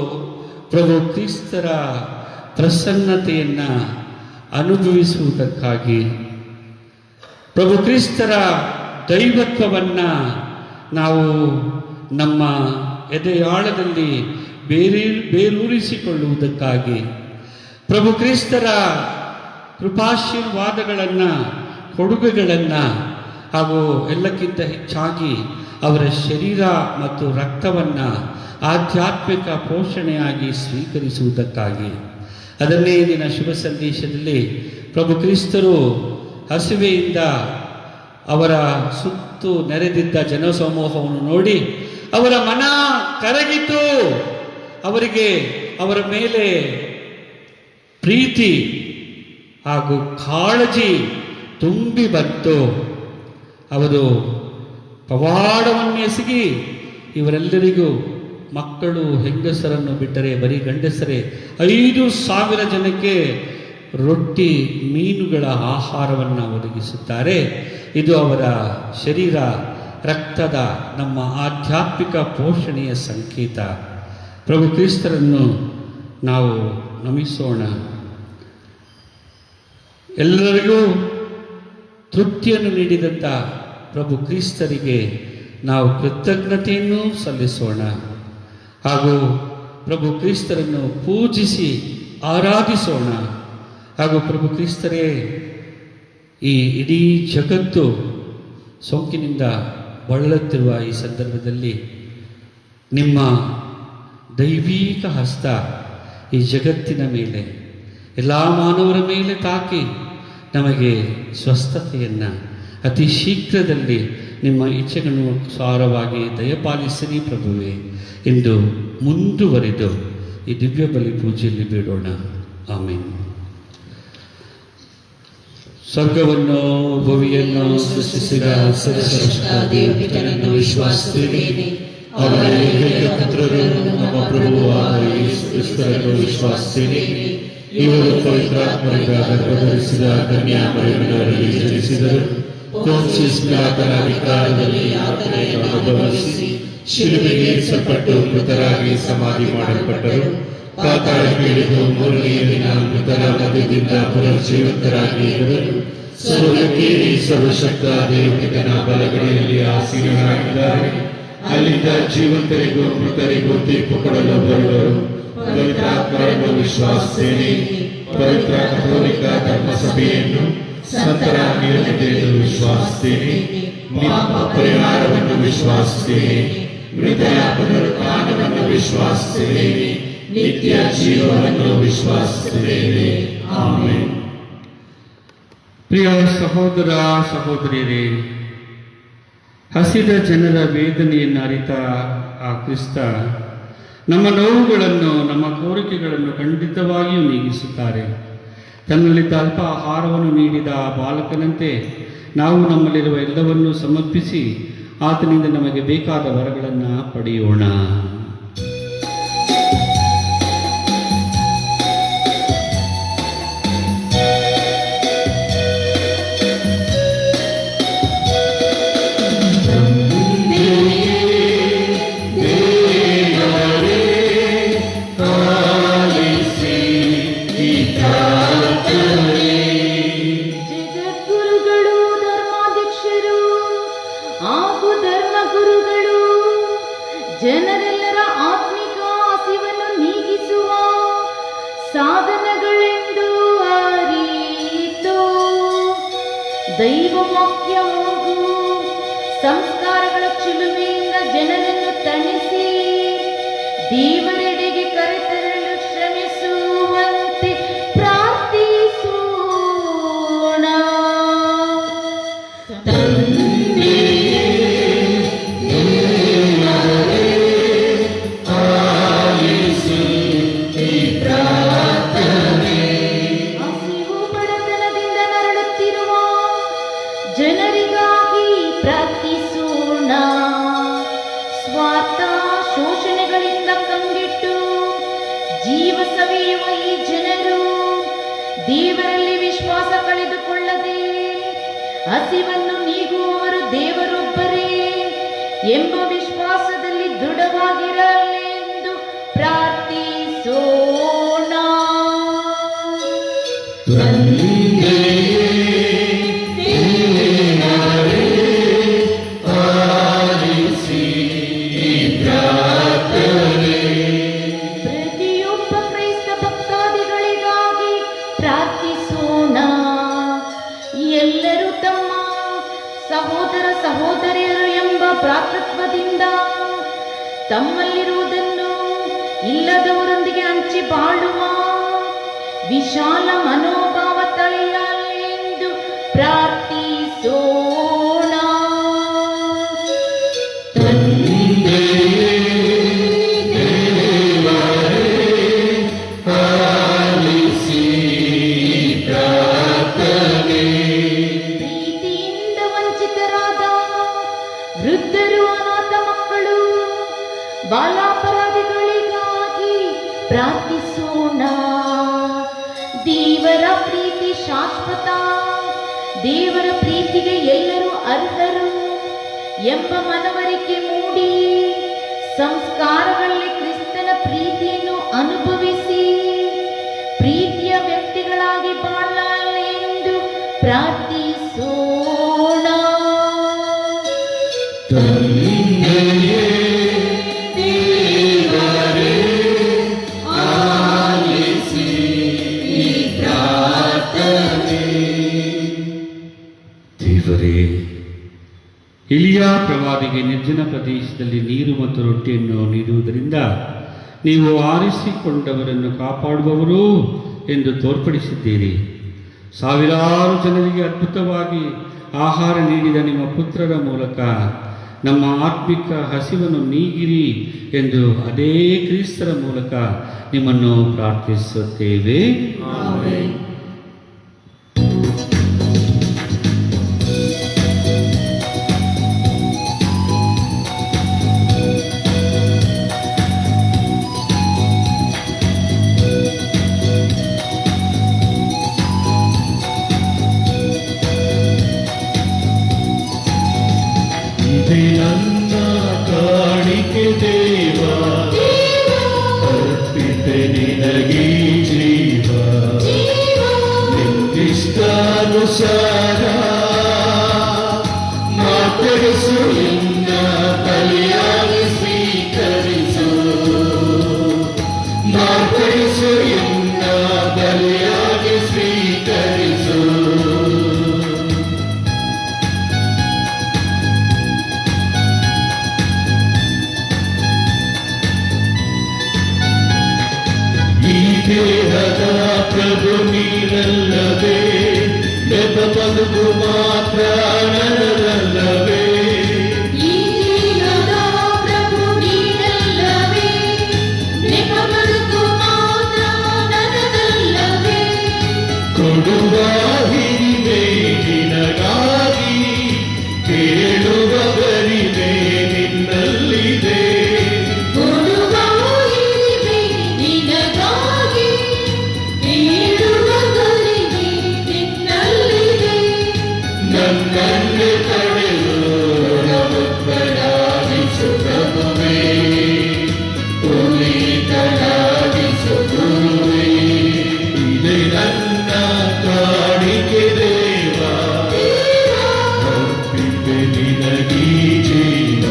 ಪ್ರಭು ಕ್ರಿಸ್ತರ ಪ್ರಸನ್ನತೆಯನ್ನು ಅನುಭವಿಸುವುದಕ್ಕಾಗಿ. ಪ್ರಭು ಕ್ರಿಸ್ತರ ದೈವತ್ವವನ್ನು ನಾವು ನಮ್ಮ ಎದೆಯಾಳದಲ್ಲಿ ಬೇರೂರಿಸಿಕೊಳ್ಳುವುದಕ್ಕಾಗಿ, ಪ್ರಭು ಕ್ರಿಸ್ತರ ಕೃಪಾಶೀರ್ವಾದಗಳನ್ನು, ಕೊಡುಗೆಗಳನ್ನು ಹಾಗೂ ಎಲ್ಲಕ್ಕಿಂತ ಹೆಚ್ಚಾಗಿ ಅವರ ಶರೀರ ಮತ್ತು ರಕ್ತವನ್ನು ಆಧ್ಯಾತ್ಮಿಕ ಪೋಷಣೆಯಾಗಿ ಸ್ವೀಕರಿಸುವುದಕ್ಕಾಗಿ. ಅದನ್ನೇ ದಿನ ಶುಭ ಸಂದೇಶದಲ್ಲಿ ಪ್ರಭು ಕ್ರಿಸ್ತರು ಹಸಿವೆಯಿಂದ ಅವರ ಸುತ್ತು ನೆರೆದಿದ್ದ ಜನಸಮೂಹವನ್ನು ನೋಡಿ ಅವರ ಮನ ಕರಗಿತು. ಅವರಿಗೆ ಅವರ ಮೇಲೆ ಪ್ರೀತಿ ಹಾಗೂ ಕಾಳಜಿ ತುಂಬಿ ಬಂತು. ಅವರು ಪವಾಡವನ್ನು ಎಸಗಿ ಇವರೆಲ್ಲರಿಗೂ ಮಕ್ಕಳು ಹೆಂಗಸರನ್ನು ಬಿಟ್ಟರೆ ಬರೀ ಗಂಡಸರೇ 5,000 ಜನಕ್ಕೆ ರೊಟ್ಟಿ ಮೀನುಗಳ ಆಹಾರವನ್ನು ಒದಗಿಸುತ್ತಾರೆ. ಇದು ಅವರ ಶರೀರ ರಕ್ತದ ನಮ್ಮ ಆಧ್ಯಾತ್ಮಿಕ ಪೋಷಣೆಯ ಸಂಕೇತ. ಪ್ರಭು ಕ್ರಿಸ್ತರನ್ನು ನಾವು ನಮಿಸೋಣ. ಎಲ್ಲರಿಗೂ ತೃಪ್ತಿಯನ್ನು ನೀಡಿದಂಥ ಪ್ರಭು ಕ್ರಿಸ್ತರಿಗೆ ನಾವು ಕೃತಜ್ಞತೆಯನ್ನು ಸಲ್ಲಿಸೋಣ ಹಾಗೂ ಪ್ರಭು ಕ್ರಿಸ್ತರನ್ನು ಪೂಜಿಸಿ ಆರಾಧಿಸೋಣ. ಹಾಗೂ ಪ್ರಭು ಕ್ರಿಸ್ತರೇ, ಈ ಇಡೀ ಜಗತ್ತು ಸೋಂಕಿನಿಂದ ಬಳಲುತ್ತಿರುವ ಈ ಸಂದರ್ಭದಲ್ಲಿ ನಿಮ್ಮ ದೈವಿಕ ಹಸ್ತ ಈ ಜಗತ್ತಿನ ಮೇಲೆ ಎಲ್ಲ ಮಾನವರ ಮೇಲೆ ತಾಕಿ ನಮಗೆ ಸ್ವಸ್ಥತೆಯನ್ನು ಅತಿ ಶೀಘ್ರದಲ್ಲಿ ನಿಮ್ಮ ಇಚ್ಛೆಗಳನ್ನು ಸಾರವಾಗಿ ದಯಪಾಲಿಸಿರಿ ಪ್ರಭುವೇ ಎಂದು ಮುಂದುವರಿದು ಈ ದಿವ್ಯ ಬಲಿ ಪೂಜೆಯಲ್ಲಿ ಬೇಡೋಣ. ಆಮೇಲೆ ಸ್ವರ್ಗವನ್ನು ಭೂಮಿಯನ್ನು ಸೃಷ್ಟಿಸಿದ ಸರ್ವಶ್ರೇಷ್ಠ ದೇವಪಿತನನ್ನು ವಿಶ್ವಾಸಿಸುತ್ತೇನೆ. ಅವರ ಏಕೈಕ ಪುತ್ರರು ನಮ್ಮ ಪ್ರಭುವಾದ ಯೇಸು ಕ್ರಿಸ್ತರನ್ನು ವಿಶ್ವಾಸಿಸುತ್ತೇನೆ. ಇವರು ಪವಿತ್ರಾತ್ಮರಿಂದ ಗರ್ಭಧರಿಸಿದ ಕನ್ಯಾಮರಿಯರಲ್ಲಿ ಜನಿಸಿದರು. ಪೋನ್ಸಿಯಸ್ ಪಿಲಾತನ ಅಧಿಕಾರದಲ್ಲಿ ಯಾತನೆಯನ್ನು ಅನುಭವಿಸಿ ಶಿಲುಬೆಗೆ ಏರಿಸಲ್ಪಟ್ಟು ಮೃತರಾಗಿ ಸಮಾಧಿ ಮಾಡಲ್ಪಟ್ಟರು. ಪಾತಾಳಕ್ಕೆ ಇಳಿದು ಮೂರನೆಯ ದಿನ ಮೃತರ ಮಧ್ಯದಿಂದ ಪುನರ್ಜೀವಂತರಾಗಿ ಇದ್ದರು. ಸ್ವರ್ಗಕ್ಕೇರಿ ಸರ್ವಶಕ್ತ ದೇವಪಿತನ ಬಲಗಡೆಯಲ್ಲಿ ಆಸೀನರಾಗಿದ್ದಾರೆ. ಅಲ್ಲಿಂದ ಜೀವಂತರಿಗೂ ಮೃತರಿಗೂ ತೀರ್ಪು ಕೊಡಲು ಬರುವರು. ಪವಿತ್ರಾತ್ಮರನ್ನು ವಿಶ್ವಾಸಿಸುತ್ತೇನೆ. ಪವಿತ್ರ ಕಥೋಲಿಕ ಧರ್ಮಸಭೆಯನ್ನು ಸಂತರ ನಿಯಮಿತೆಯನ್ನು ವಿಶ್ವಾಸಿಸುತ್ತೇನೆ. ಪಾಪ ಪರಿಹಾರವನ್ನು ವಿಶ್ವಾಸಿಸುತ್ತೇನೆ. ಮೃತರ ಪುನರುತ್ಥಾನವನ್ನು ವಿಶ್ವಾಸಿಸುತ್ತೇನೆ. ನಿತ್ಯ ಜೀವವನ್ನು ವಿಶ್ವಾಸಿಸುತ್ತೇನೆ. ಆಮೆನ್. ಪ್ರಿಯ ಸಹೋದರ ಸಹೋದರಿಯರೇ, ಹಸಿದ ಜನರ ವೇದನೆಯನ್ನು ಅರಿತ ಆ ಕ್ರಿಸ್ತ ನಮ್ಮ ನೋವುಗಳನ್ನು, ನಮ್ಮ ಕೋರಿಕೆಗಳನ್ನು ಖಂಡಿತವಾಗಿಯೂ ನೀಗಿಸುತ್ತಾರೆ. ತನ್ನಲ್ಲಿದ್ದ ಅಲ್ಪ ಆಹಾರವನ್ನು ನೀಡಿದ ಆ ಬಾಲಕನಂತೆ ನಾವು ನಮ್ಮಲ್ಲಿರುವ ಎಲ್ಲವನ್ನೂ ಸಮರ್ಪಿಸಿ ಆತನಿಂದ ನಮಗೆ ಬೇಕಾದ ವರಗಳನ್ನು ಪಡೆಯೋಣ. ಜಗದ್ಗುರುಗಳು, ಧರ್ಮಾಧ್ಯಕ್ಷರು ಹಾಗೂ ಧರ್ಮಗುರುಗಳು ಜನರೆಲ್ಲರ ಆತ್ಮಿಕ ಹಸಿವನ್ನು ನೀಗಿಸುವ ಸಾಧನಗಳೆಂದು ಅರಿತು ದೈವ ವಾಕ್ಯ ಹಾಗೂ ಸಂಸ್ಕಾರಗಳ ಚಿಲುಮೆಯಿಂದ ಜನರನ್ನು ತಣಿಸಿ ದೇವರೆಡೆಗೆ ಕರೆತರಲು ಶ್ರಮಿಸುವಂತೆ ಪ್ರಾರ್ಥಿಸೋಣ. ಹಸಿವು ಬಡತನದಿಂದ ನರಳುತ್ತಿರುವ ಜನರಿಗಾಗಿ ಪ್ರಾರ್ಥಿಸೋಣ. ಸ್ವಾರ್ಥ ಶೋಷಣೆಗಳಿಂದ ಕಂಗೆಟ್ಟು ಜೀವ ಸವಿಯುವ ಈ ಜನರು ದೇವರಲ್ಲಿ ವಿಶ್ವಾಸ ಕಳೆದುಕೊಳ್ಳದೆ ಹಸಿವನ್ನು ನೀಗುವವರು ದೇವರೊಬ್ಬರೇ ಎಂಬ ವಿಶ್ವಾಸದಲ್ಲಿ ದೃಢವಾಗಿರಲೆಂದು ಪ್ರಾರ್ಥಿಸೋಣ. ಪ್ರತಿಯೊಬ್ಬ ಕ್ರೈಸ್ತ ಭಕ್ತಾದಿಗಳಿಗಾಗಿ ಪ್ರಾರ್ಥಿಸೋಣ. ಎಲ್ಲರೂ ತಮ್ಮ ಸಹೋದರ ಸಹೋದರಿಯರು ಎಂಬ ಭ್ರಾತೃತ್ವದಿಂದ ತಮ್ಮಲ್ಲಿರುವುದನ್ನು ಇಲ್ಲದವರೊಂದಿಗೆ ಹಂಚಿ ಬಾಳುವ ವಿಶಾಲ ಮನೋಭಾವ ತಳೆಯಲೆಂದು ಪ್ರಾರ್ಥಿಸೋಣ. ಪ್ರೀತಿಯಿಂದ ವಂಚಿತರಾದ ವೃದ್ಧರು, ಅನಾಥ ಮಕ್ಕಳು, ಬಾಲಾಪರಾಧಿಗಳಿಗಾಗಿ ಪ್ರಾರ್ಥಿಸೋಣ. ದೇವರ ಪ್ರೀತಿ ಶಾಶ್ವತ, ದೇವರ ಪ್ರೀತಿಗೆ ಎಲ್ಲರೂ ಅರ್ಹರು ಎಂಬ ಮನವರಿಕೆ ಮೂಡಿ ಸಂಸ್ಕಾರಗಳಲ್ಲಿ ಕ್ರಿಸ್ತನ ಪ್ರೀತಿಯನ್ನು ಅನುಭವಿಸಿ ಪ್ರೀತಿಯ ವ್ಯಕ್ತಿಗಳಾಗಿ ಬಾಳಲೆಂದು ಪ್ರಾರ್ಥಿಸೋಣ. ದೇವರೇ, ಇಲಿಯಾ ಪ್ರವಾದಿಗೆ ನಿರ್ಜನ ಪ್ರದೇಶದಲ್ಲಿ ನೀರು ಮತ್ತು ರೊಟ್ಟಿಯನ್ನು ನೀಡುವುದರಿಂದ ನೀವು ಆರಿಸಿಕೊಂಡವರನ್ನು ಕಾಪಾಡುವವರು ಎಂದು ತೋರ್ಪಡಿಸಿದ್ದೀರಿ. ಸಾವಿರಾರು ಜನರಿಗೆ ಅದ್ಭುತವಾಗಿ ಆಹಾರ ನೀಡಿದ ನಿಮ್ಮ ಪುತ್ರರ ಮೂಲಕ ನಮ್ಮ ಆತ್ಮಿಕ ಹಸಿವನ್ನು ನೀಗಿರಿ ಎಂದು ಅದೇ ಕ್ರಿಸ್ತರ ಮೂಲಕ ನಿಮ್ಮನ್ನು ಪ್ರಾರ್ಥಿಸುತ್ತೇವೆ. ಇದೇ ನನ್ನ ಕಾಣಿಕೆ ದೇವ, ಅರ್ಪಿತೆ ನಿನಗೆ ಜೀವ, ನಿನ್ನಿಷ್ಟಾನುಸಾರ ಮಾತರಿಸು, ನಿನ್ನ ಬಲಿಯಾಗಿ ಸ್ವೀಕರಿಸು, ಮಾತರಿಸು, ನಿನ್ನ ಬಲಿಯಾಗಿ ಸ್ವೀಕರಿಸು. ಈ ದೇಹದ ಪ್ರಭು ನೀನಲ್ಲವೇ, ನೆಪ ಬದುಕು ಮಾತ್ರ ನನ್ನದಲ್ಲವೇ, ಈ ದೇಹದ ಪ್ರಭು ನೀನಲ್ಲವೇ, ನೆಪ ಬದುಕು ಮಾತ್ರ ನನ್ನದಲ್ಲವೇ. ಕೊಡುವ ಹಿರಿಮೆ ನಿನಗಾಗಿ, ಕೇಳುವ ಗರಿಮೆ ನಿನ್ನಲ್ಲಿದೆ. ಕೊಡುವ ಹಿರಿಮೆ ನಿನಗಾಗಿ, ಕೇಳುವ ಗರಿಮೆ ನಿನ್ನಲ್ಲಿದೆ. ನನ್ನನ್ನೇ ತಡೆದು ಮುಕ್ತನಾಗಿಸು ಪ್ರಭುವೇ, ಪುನೀತನಾಗಿಸು ಗುರುವೇ. ಇದೇ ನನ್ನ ಕಾಣಿಕೆ ದೇವ, ಅರ್ಪಿತೆ ನಿನಗೆ ಜೀವ.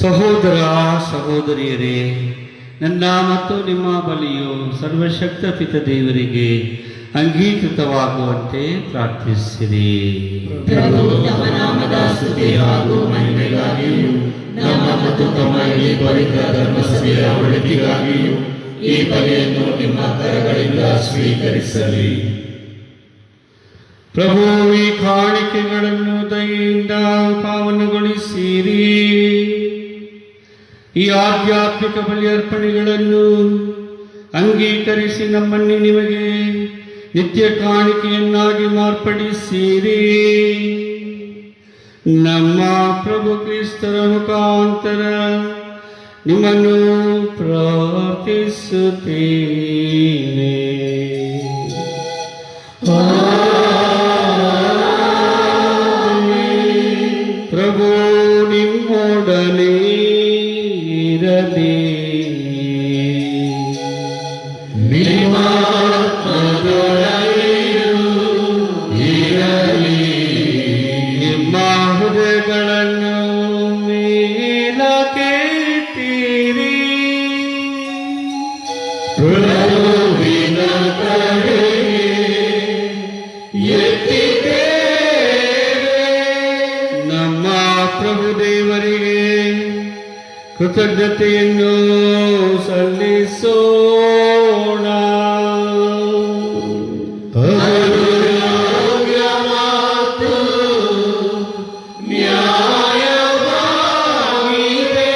ಸಹೋದರ ಸಹೋದರಿಯರೇ, ನನ್ನ ಮತ್ತು ನಿಮ್ಮ ಬಲಿಯು ಸರ್ವಶಕ್ತ ಪಿತ ದೇವರಿಗೆ ಅಂಗೀಕೃತವಾಗುವಂತೆ ಪ್ರಾರ್ಥಿಸಿರಿ. ಪ್ರಭು ತಮ್ಮ ನಾಮದ ಸ್ತುತಿ ಹಾಗೂ ಮಹಿಮೆಗಾಗಿಯೂ ನಮ್ಮ ಮತ್ತು ತಮ್ಮ ಈ ಪವಿತ್ರ ಧರ್ಮಸಭೆಯ ಒಳಿತಿಗಾಗಿಯೂ ಈ ಬಲಿಯನ್ನು ನಿಮ್ಮ ಕರಗಳಿಂದ ಸ್ವೀಕರಿಸಲಿ. ಪ್ರಭು, ಈ ಕಾಣಿಕೆಗಳನ್ನು ದಯೆಯಿಂದ ಪಾವನಗೊಳಿಸಿರಿ. ಈ ಆಧ್ಯಾತ್ಮಿಕ ಬಲಿ ಅರ್ಪಣೆಗಳನ್ನು ಅಂಗೀಕರಿಸಿ ನಮ್ಮನ್ನು ನಿಮಗೆ ನಿತ್ಯ ಕಾಣಿಕೆಯನ್ನಾಗಿ ಮಾರ್ಪಡಿಸಿರಿ. ನಮ್ಮ ಪ್ರಭು ಕ್ರಿಸ್ತರ ಮುಖಾಂತರ ನಿಮ್ಮನ್ನು ಪ್ರಾರ್ಥಿಸುತ್ತೇವೆ. ಪ್ರಭು ನಿಮ್ಮೊಡನೆ ಇರಲಿ. ನಿಮ್ಮ ಆತ್ಮದೊಳಗೆಯೂ ಇರಲಿ. ನಿಮ್ಮ ಹೃದಯಗಳನ್ನು ಮೇಲಕ್ಕೆತ್ತಿರಿ. ಪ್ರಭುವಿನ ಕಡೆಗೆ ಎತ್ತಿದ್ದೇವೆ. ನಮ್ಮ ಪ್ರಭು ದೇವರಿಗೆ ಕೃತಜ್ಞತೆಯನ್ನು ಸಲ್ಲಿಸೋಣ. ಅದು ಯೋಗ್ಯ ಮತ್ತು ನ್ಯಾಯವಾಗಿದೆ.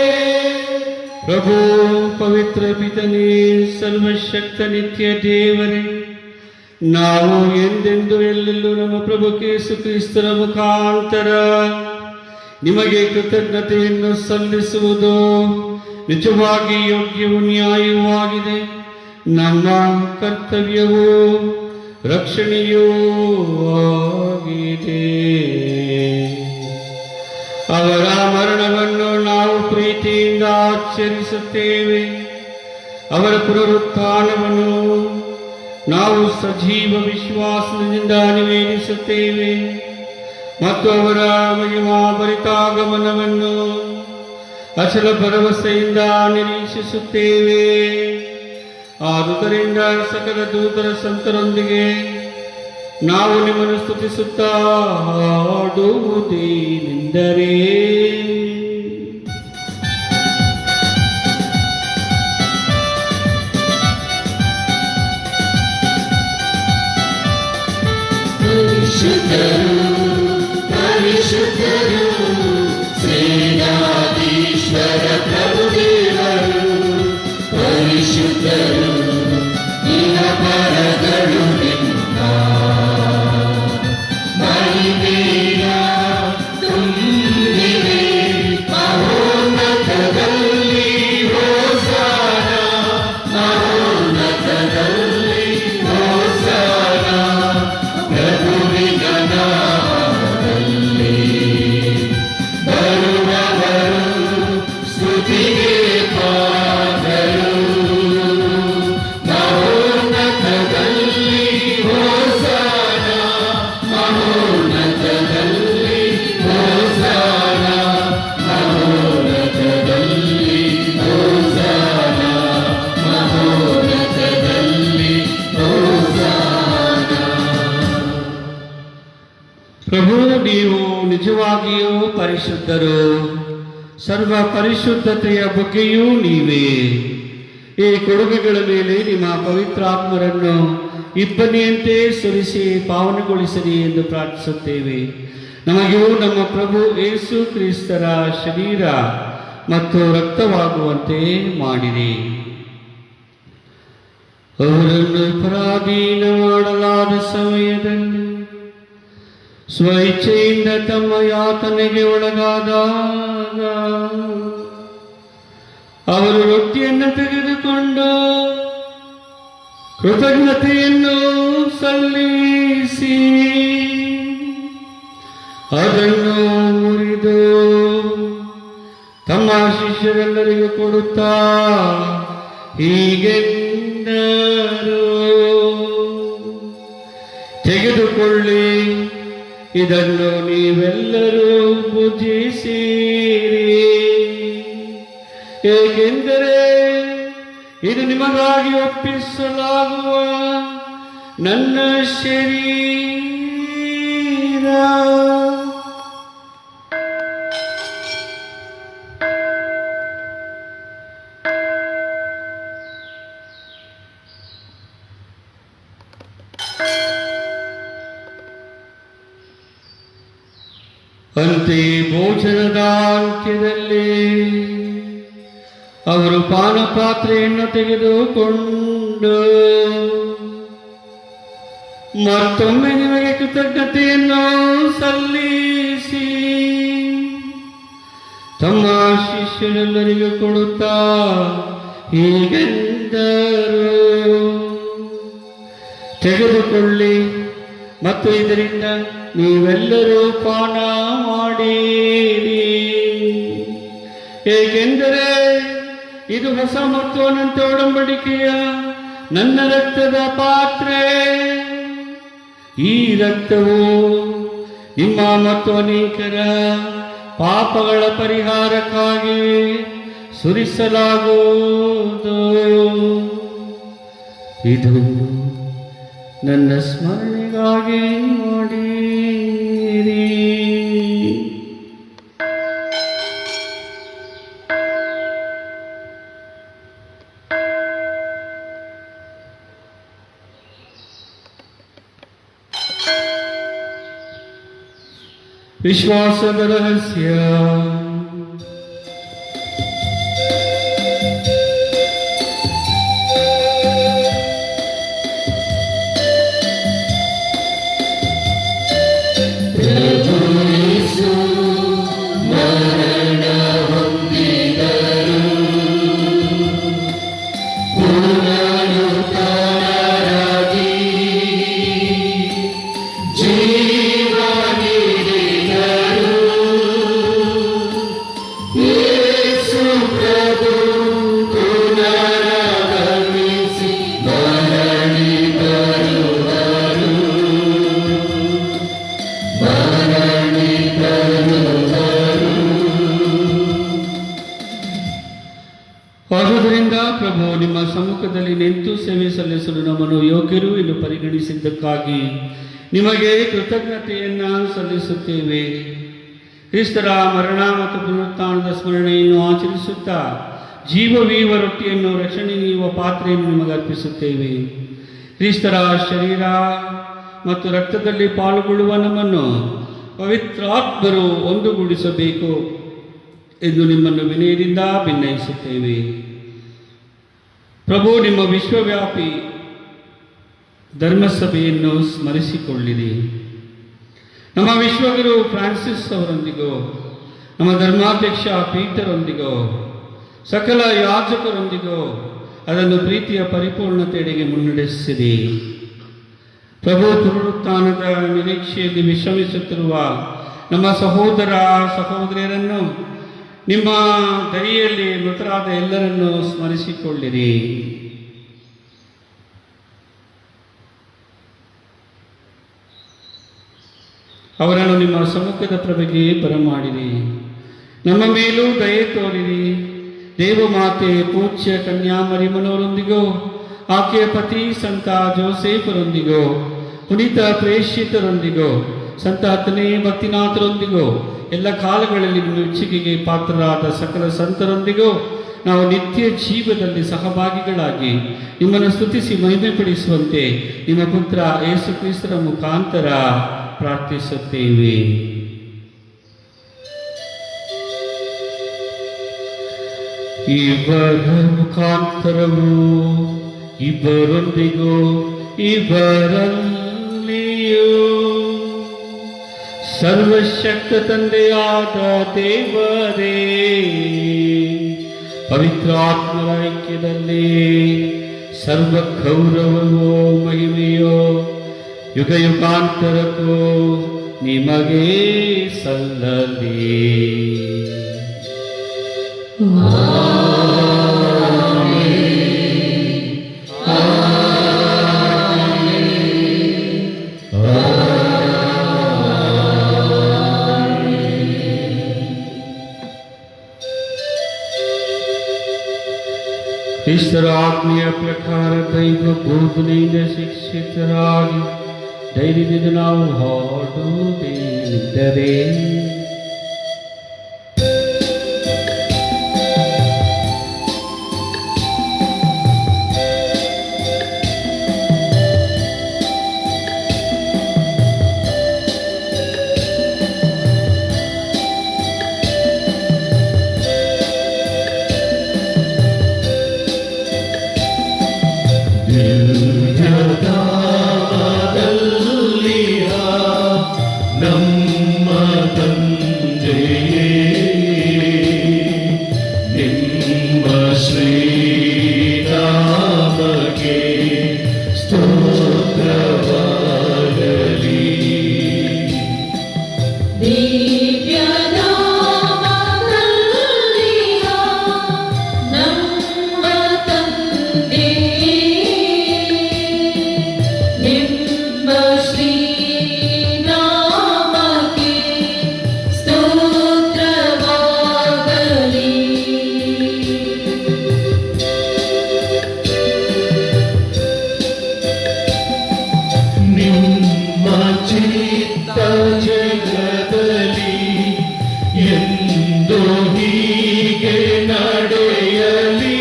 ಪ್ರಭು ಪವಿತ್ರ ಪಿತನೇ, ಸರ್ವಶಕ್ತ ನಿತ್ಯ ದೇವರೇ, ನಾವು ಎಂದೆಂದು ಎಲ್ಲೆಲ್ಲೂ ನಮ್ಮ ಪ್ರಭು ಯೇಸು ಕ್ರಿಸ್ತರ ಮುಖಾಂತರ ನಿಮಗೆ ಕೃತಜ್ಞತೆಯನ್ನು ಸಲ್ಲಿಸುವುದು ನಿಜವಾಗಿ ಯೋಗ್ಯವೂ ನ್ಯಾಯವೂ ಆಗಿದೆ. ನಮ್ಮ ಕರ್ತವ್ಯವೂ ರಕ್ಷಣೆಯೂ ಆಗಿದೆ. ಅವರ ಮರಣವನ್ನು ನಾವು ಪ್ರೀತಿಯಿಂದ ಆಚರಿಸುತ್ತೇವೆ. ಅವರ ಪುನರುತ್ಥಾನವನ್ನು ನಾವು ಸಜೀವ ವಿಶ್ವಾಸದಿಂದ ನಿವೇದಿಸುತ್ತೇವೆ ಮತ್ತು ಅವರ ಮಹಿಮಾ ಭರಿತಾಗಮನವನ್ನು ಅಚಲ ಭರವಸೆಯಿಂದ ನಿರೀಕ್ಷಿಸುತ್ತೇವೆ. ಆದುದರಿಂದ ಸಕಲ ದೂತರ ಸಂತರೊಂದಿಗೆ ನಾವು ನಿಮ್ಮನ್ನು ಸ್ತುತಿಸುತ್ತಾ ಹಾಡುವುದೇನೆಂದರೆ ಪರಿಶುದ್ಧರು ಪರಿಶುದ್ಧರು ಸೇನಾಧೀಶ್ವರ ಪ್ರಭುದೇವರು ಪರಿಶುದ್ಧರು ಇಹಪರಗಳು ನಿನ್ನ ಮಹಿಮೆಯ ತುಂಬಿವೆ ಮಹೋನ್ನತದಲ್ಲಿ ಹೋಸಾನ ಮಹೋನ್ನತದಲ್ಲಿ ಹೋಸಾನ ಪ್ರಭುವಿನ ನಾಮದಲ್ಲಿ ಬರುವವರು ಸ್ತುತಿಗೆ ಪಾತ್ರರು ಮಹೋನ್ನತದಲ್ಲಿ ಹೋಸಾನ ಮಹೋನ್ನತದಲ್ಲಿ ಹೋಸಾನ ಮಹೋನ್ನತದಲ್ಲಿ ಹೋಸಾನ ಮಹೋನ್ನತದಲ್ಲಿ ಹೋಸಾನ. ಪ್ರಭು, ನೀವು ನಿಜವಾಗಿಯೂ ಪರಿಶುದ್ಧರು, ಸರ್ವ ಪರಿಶುದ್ಧತೆಯ ಬಗ್ಗೆಯೂ ನೀವೇ. ಈ ಕೊಡುಗೆಗಳ ಮೇಲೆ ನಿಮ್ಮ ಪವಿತ್ರಾತ್ಮರನ್ನು ಇಬ್ಬನಿಯಂತೆ ಸುರಿಸಿ ಪಾವನಗೊಳಿಸಿರಿ ಎಂದು ಪ್ರಾರ್ಥಿಸುತ್ತೇವೆ. ನಮಗೂ ನಮ್ಮ ಪ್ರಭು ಯೇಸು ಕ್ರಿಸ್ತರ ಶರೀರ ಮತ್ತು ರಕ್ತವಾಗುವಂತೆ ಮಾಡಿರಿ. ಅವರನ್ನು ಪರಾಧೀನ ಮಾಡಲಾದ ಸಮಯದಲ್ಲಿ ಸ್ವಇಚ್ಛೆಯಿಂದ ತಮ್ಮ ಯಾತನೆಗೆ ಒಳಗಾದಾಗ ಅವರು ರೊಟ್ಟಿಯನ್ನು ತೆಗೆದುಕೊಂಡು ಕೃತಜ್ಞತೆಯನ್ನು ಸಲ್ಲಿಸಿ ಅದನ್ನು ಮುರಿದು ತಮ್ಮ ಶಿಷ್ಯರೆಲ್ಲರಿಗೂ ಕೊಡುತ್ತಾ ಹೀಗೆಂದರು, ತೆಗೆದುಕೊಳ್ಳಿ, ಇದನ್ನು ನೀವೆಲ್ಲರೂ ಭುಜಿಸಿರಿ, ಏಕೆಂದರೆ ಇದು ನಿಮಗಾಗಿ ಒಪ್ಪಿಸಲಾಗುವ ನನ್ನ ಶರೀರ. ಅಂತೆಯೇ ಭೋಜನದ ಅಂತ್ಯದಲ್ಲಿ ಅವರು ಪಾನಪಾತ್ರೆಯನ್ನು ತೆಗೆದುಕೊಂಡು ಮತ್ತೊಮ್ಮೆ ನಿಮಗೆ ಕೃತಜ್ಞತೆಯನ್ನು ಸಲ್ಲಿಸಿ ತಮ್ಮ ಶಿಷ್ಯರೆಲ್ಲರಿಗೂ ಕೊಡುತ್ತಾ ಹೀಗೆಂದರು, ತೆಗೆದುಕೊಳ್ಳಿ ಮತ್ತು ಇದರಿಂದ ನೀವೆಲ್ಲರೂ ಪಾನ ಮಾಡಿರಿ, ಏಕೆಂದರೆ ಇದು ಹೊಸ ಮತ್ತು ಅನಂತ ಒಡಂಬಡಿಕೆಯ ನನ್ನ ರಕ್ತದ ಪಾತ್ರೆ. ಈ ರಕ್ತವು ನಿಮ್ಮ ಮತ್ತು ಅನೇಕರ ಪಾಪಗಳ ಪರಿಹಾರಕ್ಕಾಗಿ ಸುರಿಸಲಾಗುವುದು. ಇದನ್ನು ನನ್ನ ಸ್ಮರಣೆಗಾಗಿ ಮಾಡಿರಿ. ವಿಶ್ವಾಸದ ರಹಸ್ಯ. ಆದುದರಿಂದ ಪ್ರಭು, ನಿಮ್ಮ ಸಮ್ಮುಖದಲ್ಲಿ ನಿಂತು ಸೇವೆ ಸಲ್ಲಿಸಲು ನಮ್ಮನ್ನು ಯೋಗ್ಯರು ಎಂದು ಪರಿಗಣಿಸಿದ್ದಕ್ಕಾಗಿ ನಿಮಗೆ ಕೃತಜ್ಞತೆಯನ್ನು ಸಲ್ಲಿಸುತ್ತೇವೆ. ಕ್ರಿಸ್ತರ ಮರಣ ಮತ್ತು ಪುನರುತ್ಥಾನದ ಸ್ಮರಣೆಯನ್ನು ಆಚರಿಸುತ್ತಾ ಜೀವವೀವ ರೊಟ್ಟಿಯನ್ನು ರಕ್ಷಣೆ ನೀಡುವ ಪಾತ್ರೆಯನ್ನು ನಿಮಗೆ ಅರ್ಪಿಸುತ್ತೇವೆ. ಕ್ರಿಸ್ತರ ಶರೀರ ಮತ್ತು ರಕ್ತದಲ್ಲಿ ಪಾಲ್ಗೊಳ್ಳುವ ನಮ್ಮನ್ನು ಪವಿತ್ರಾತ್ಮರು ಒಂದುಗೂಡಿಸಬೇಕು ಎಂದು ನಿಮ್ಮನ್ನು ವಿನಯದಿಂದ ಭಿನ್ನಯಿಸುತ್ತೇವೆ. ಪ್ರಭು, ನಿಮ್ಮ ವಿಶ್ವವ್ಯಾಪಿ ಧರ್ಮಸಭೆಯನ್ನು ಸ್ಮರಿಸಿಕೊಳ್ಳಿರಿ. ನಮ್ಮ ವಿಶ್ವಗುರು ಫ್ರಾನ್ಸಿಸ್ ಅವರೊಂದಿಗೂ, ನಮ್ಮ ಧರ್ಮಾಧ್ಯಕ್ಷ ಪೀಟರೊಂದಿಗೂ, ಸಕಲ ಯಾಜಕರೊಂದಿಗೂ ಅದನ್ನು ಪ್ರೀತಿಯ ಪರಿಪೂರ್ಣತೆಯೆಡೆಗೆ ಮುನ್ನಡೆಸಿರಿ. ಪ್ರಭು, ಪುನರುತ್ಥಾನದ ನಿರೀಕ್ಷೆಯಲ್ಲಿ ವಿಶ್ರಮಿಸುತ್ತಿರುವ ನಮ್ಮ ಸಹೋದರ ಸಹೋದರಿಯರನ್ನು, ನಿಮ್ಮ ದಯೆಯಲ್ಲಿ ಮೃತರಾದ ಎಲ್ಲರನ್ನೂ ಸ್ಮರಿಸಿಕೊಳ್ಳಿರಿ. ಅವರನ್ನು ನಿಮ್ಮ ಸಮ್ಮುಖದ ಪ್ರಭೆಗೆ ಬರಮಾಡಿರಿ. ನಮ್ಮ ಮೇಲೂ ದಯೆ ತೋರಿರಿ. ದೇವಮಾತೆ ಪೂಜ್ಯ ಕನ್ಯಾಮರಿಯಮ್ಮನವರೊಂದಿಗೂ, ಆಕೆಯ ಪತಿ ಸಂತ ಜೋಸೇಫರೊಂದಿಗೂ, ಪುನೀತ ಪ್ರೇಷಿತರೊಂದಿಗೂ, ಸಂತ ಹತ್ತನೇ ಭಕ್ತಿನಾಥರೊಂದಿಗೂ, ಎಲ್ಲ ಕಾಲಗಳಲ್ಲಿ ನಿಮ್ಮ ಮೆಚ್ಚುಗೆಗೆ ಪಾತ್ರರಾದ ಸಕಲ ಸಂತರೊಂದಿಗೂ ನಾವು ನಿತ್ಯ ಜೀವದಲ್ಲಿ ಸಹಭಾಗಿಗಳಾಗಿ ನಿಮ್ಮನ್ನು ಸ್ತುತಿಸಿ ಮಹಿಮೆಪಡಿಸುವಂತೆ ನಿಮ್ಮ ಪುತ್ರ ಯೇಸು ಕ್ರಿಸ್ತರ ಮುಖಾಂತರ ಪ್ರಾರ್ಥಿಸುತ್ತೇವೆ. ಇವರ ಮುಖಾಂತರವು ಇಬ್ಬರೊಂದಿಗೂ ಇವರಲ್ಲಿಯೂ ಸರ್ವಶಕ್ತ ತಂದೆಯಾದ ದೇವರೇ, ಪವಿತ್ರಾತ್ಮರ ಐಕ್ಯದಲ್ಲಿ ಸರ್ವ ಗೌರವವೋ ಮಹಿಮೆಯೋ ಯುಗ ಯುಗಾಂತರಕ್ಕೂ ನಿಮಗೆ ಸಲ್ಲಲಿ. ಕ್ರಿಸ್ತರ ಆಜ್ಞೆಯ ಪ್ರಕಾರ ದೈವ ಬೋಧನೆಯಿಂದ ಶಿಕ್ಷಿತರಾಗಿ ಧೈರ್ಯದಿಂದ ನಾವು ಹಾಡುವುದೇನೆಂದರೆ, ನಮ್ಮ ತಂದೆಯೇ, ನಿಮ್ಮ ಶ್ರೀನಾಮಕ್ಕೆ ಸ್ತೋತ್ರವಾಗಲಿ. ನಮ್ಮ ತಂದೆಯೇ, ನಿಮ್ಮ ಶ್ರೀನಾಮಕ್ಕೆ ಸ್ತೋತ್ರವಾಗಲಿ. ನಿಮ್ಮ ಚಿತ್ತ ಜಗದಲ್ಲಿ ಎಂದು ಹೀಗೆ ನಡೆಯಲಿ.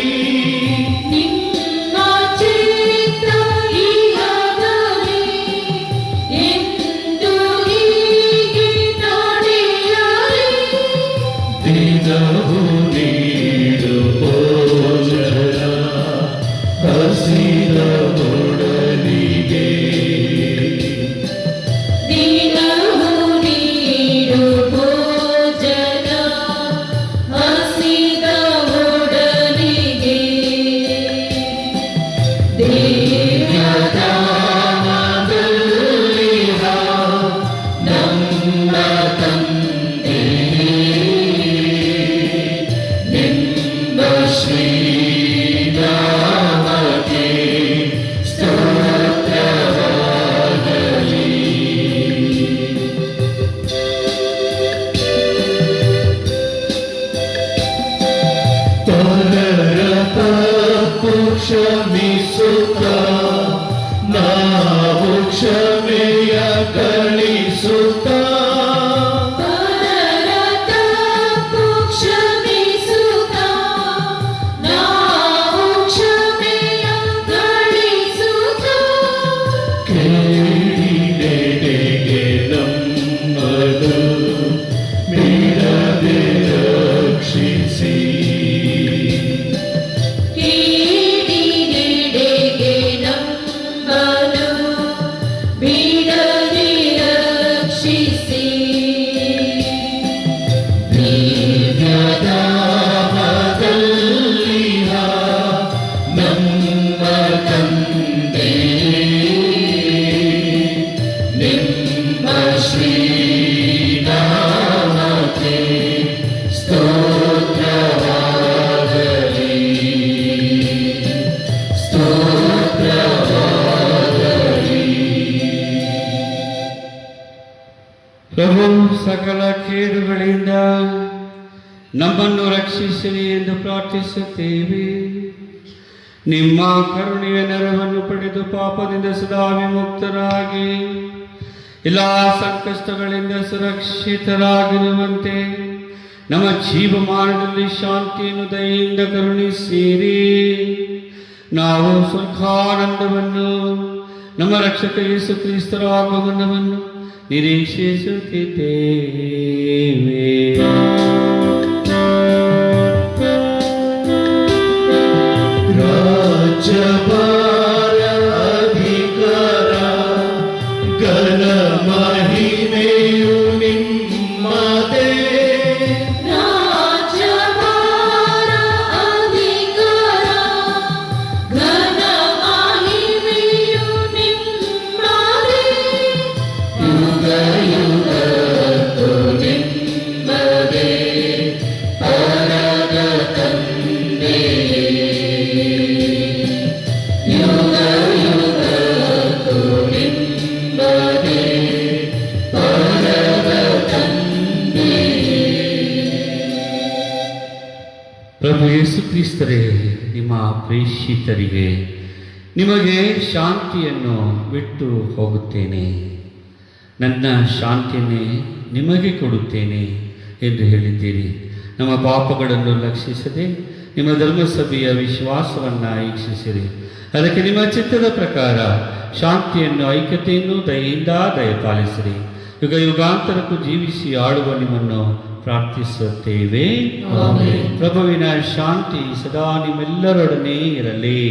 ನಿಮ್ಮ ಚಿತ್ತ ಈಗಾಗಲೇ ಎಂದು ಹೀಗೆ ನಡೆಯಲಿ. ದಿನವೂ ನೀಡು ಭೋಜನ ಹಸಿದ ಒಡಲಿಗೆ. ದಿನವೂ ನೀಡು ಭೋಜನ ಹಸಿದ ಒಡಲಿಗೆ. ದೇವದಾನದಲ್ಲಿಹ ನಮ್ಮ ತಂದೆಯೇ, ನಿಮ್ಮ ಶ್ರೀನಾಮಕ್ಕೆ ಸ್ತೋತ್ರವಾಗಲಿ. ಪರರ ತಪ್ಪು ಕ್ಷಮಿಸುತ್ತಾ ಪ್ರಭು ಸಕಲ ಕೇಡುಗಳಿಂದ ನಮ್ಮನ್ನು ರಕ್ಷಿಸಲಿ ಎಂದು ಪ್ರಾರ್ಥಿಸುತ್ತೇವೆ. ನಿಮ್ಮ ಕರುಣೆಯ ನೆರವನ್ನು ಪಡೆದು ಪಾಪದಿಂದ ಸದಾ ವಿಮುಕ್ತರಾಗಿ ಎಲ್ಲ ಸಂಕಷ್ಟಗಳಿಂದ ಸುರಕ್ಷಿತರಾಗಿರುವಂತೆ ನಮ್ಮ ಜೀವಮಾನದಲ್ಲಿ ಶಾಂತಿಯನ್ನು ದಯೆಯಿಂದ ಕರುಣಿಸಿರಿ. ನಾವು ಸುಖಾನಂದವನ್ನು ನಮ್ಮ ರಕ್ಷಕ ಯೇಸು ಕ್ರಿಸ್ತರ ಆಗಮನವನ್ನು ನಿರೀಕ್ಷಿಸುತ್ತಿದ್ದೇವೆ. ರಾಜ್ಯಭಾರ ಅಧಿಕಾರ ಘನ ಮಹಿಮೆಯು ನಿಮ್ಮದೇ. ರಾಜ್ಯಭಾರ ಅಧಿಕಾರ ಘನ ಮಹಿಮೆಯು ನಿಮ್ಮದೇ. ಯುಗ ಯುಗಕ್ಕೂ ನಿಮ್ಮದೇ. ಪರದ ತಂದೆಯೇ ಯುಗ ಯುಗಕ್ಕೂ ನಿಮ್ಮದೇ. ಪರದ ತಂದೆಯೇ. ಪ್ರಭು ಯೇಸು ಕ್ರಿಸ್ತರೇ, ನಿಮ್ಮ ಪ್ರೇಷಿತರಿಗೆ ನಿಮಗೆ ಶಾಂತಿಯನ್ನು ಬಿಟ್ಟು ಹೋಗುತ್ತೇನೆ, ನನ್ನ ಶಾಂತಿಯನ್ನೇ ನಿಮಗೆ ಕೊಡುತ್ತೇನೆ ಎಂದು ಹೇಳಿದ್ದೀರಿ. ನಮ್ಮ ಪಾಪಗಳನ್ನು ಲಕ್ಷಿಸದೆ ನಿಮ್ಮ ಧರ್ಮಸಭೆಯ ವಿಶ್ವಾಸವನ್ನು ಈಕ್ಷಿಸಿರಿ. ಅದಕ್ಕೆ ನಿಮ್ಮ ಚಿತ್ತದ ಪ್ರಕಾರ ಶಾಂತಿಯನ್ನು, ಐಕ್ಯತೆಯನ್ನು ದಯೆಯಿಂದ ದಯಪಾಲಿಸಿರಿ. ಯುಗ ಯುಗಾಂತರಕ್ಕೂ ಜೀವಿಸಿ ಆಳುವ ನಿಮ್ಮನ್ನು ಪ್ರಾರ್ಥಿಸುತ್ತೇವೆ. ಪ್ರಭುವಿನ ಶಾಂತಿ ಸದಾ ನಿಮ್ಮೆಲ್ಲರೊಡನೆ ಇರಲಿ.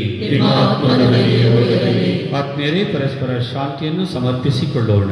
ಆತ್ಮೀಯರೇ, ಪರಸ್ಪರ ಶಾಂತಿಯನ್ನು ಸಮರ್ಪಿಸಿಕೊಳ್ಳೋಣ.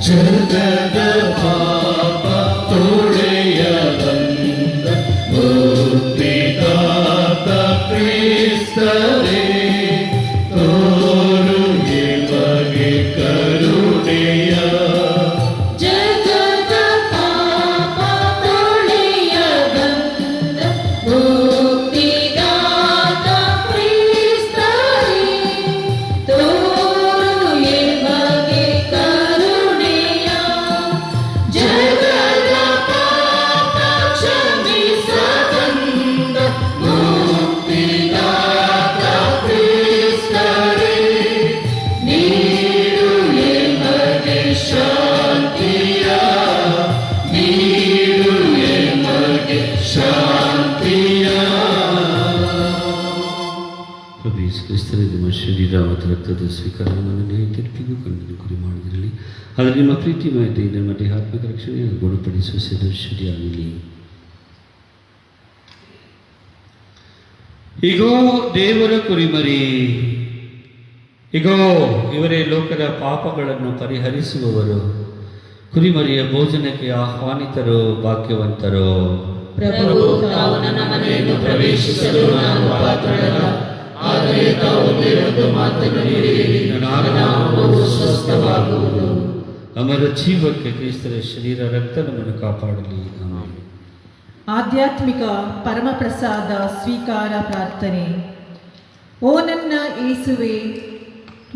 ಜಗದ ಪಾಪ ತೊಳೆಯ ಬಂದ ಮುಕ್ತಿದಾತ ಕ್ರಿಸ್ತರೇ, ತೋರು ನಿಮಗೆ ಕರುಣೆಯ. ಜಗದ ಪಾಪ ತೊಳೆಯ ಬಂದ ಮುಕ್ತಿದಾತ ಕ್ರಿಸ್ತರೇ, ತೋರು ಎಮಗೆ ಕರುಣೆಯ. ಜಗದ ಪಾಪ ಕ್ಷಮಿಸಬಂದ ಮುಕ್ತಿದಾತ ಕ್ರಿಸ್ತರೇ, ನೀಡು ಎಮಗೆ ಶಾಂತಿಯ. ನೀಡು ಎಮಗೆ ಶಾಂತಿಯ. ಪ್ರಭು ಯೇಸು ಕ್ರಿಸ್ತರೇ, ನಿಮ್ಮ ಶರೀರ ಮತ್ತು ರಕ್ತದ ಸ್ವೀಕಾರ ನಮ್ಮನ್ನು ನ್ಯಾಯ ತೀರ್ಪಿಗೂ ಕಣ್ಣನ್ನು ಗುರಿ ಮಾಡದಿರಲಿ. ಆದರೆ ನಿಮ್ಮ ಪ್ರೀತಿಮಯತೆ ನಮ್ಮ ದೇಹಾತ್ಮಕ ರಕ್ಷಣೆಯನ್ನು ಗುಣಪಡಿಸುವ ಸದೃಶ್ಯವಾಗಲಿ. ಇಗೋ ದೇವರ ಕುರಿಮರಿ, ಇಗೋ ಇವರೇ ಲೋಕದ ಪಾಪಗಳನ್ನು ಪರಿಹರಿಸುವವರು. ಕುರಿಮರಿಯ ಭೋಜನಕ್ಕೆ ಆಹ್ವಾನಿತರು ಭಾಗ್ಯವಂತರು. ಪ್ರಭು, ತಾವು ನನ್ನ ಮನೆಯನ್ನು ಪ್ರವೇಶಿಸಲು ನಾನು ಪಾತ್ರನಲ್ಲ, ಆದರೆ ತಾವು ಒಂದೇ ಒಂದು ಮಾತನ್ನು ಹೇಳಿರಿ, ನನ್ನ ಆತ್ಮವು ಸ್ವಸ್ಥವಾಗುವುದು. ಅಮರ ಜೀವಕ್ಕೆ ಕ್ರಿಸ್ತರ ಶರೀರ ರಕ್ತ ನಮ್ಮನ್ನು ಕಾಪಾಡಲಿ. ಆಮೆನ್. ಆಧ್ಯಾತ್ಮಿಕ ಪರಮಪ್ರಸಾದ ಸ್ವೀಕಾರ ಪ್ರಾರ್ಥನೆ. ಓ ನನ್ನ ಯೇಸುವೆ,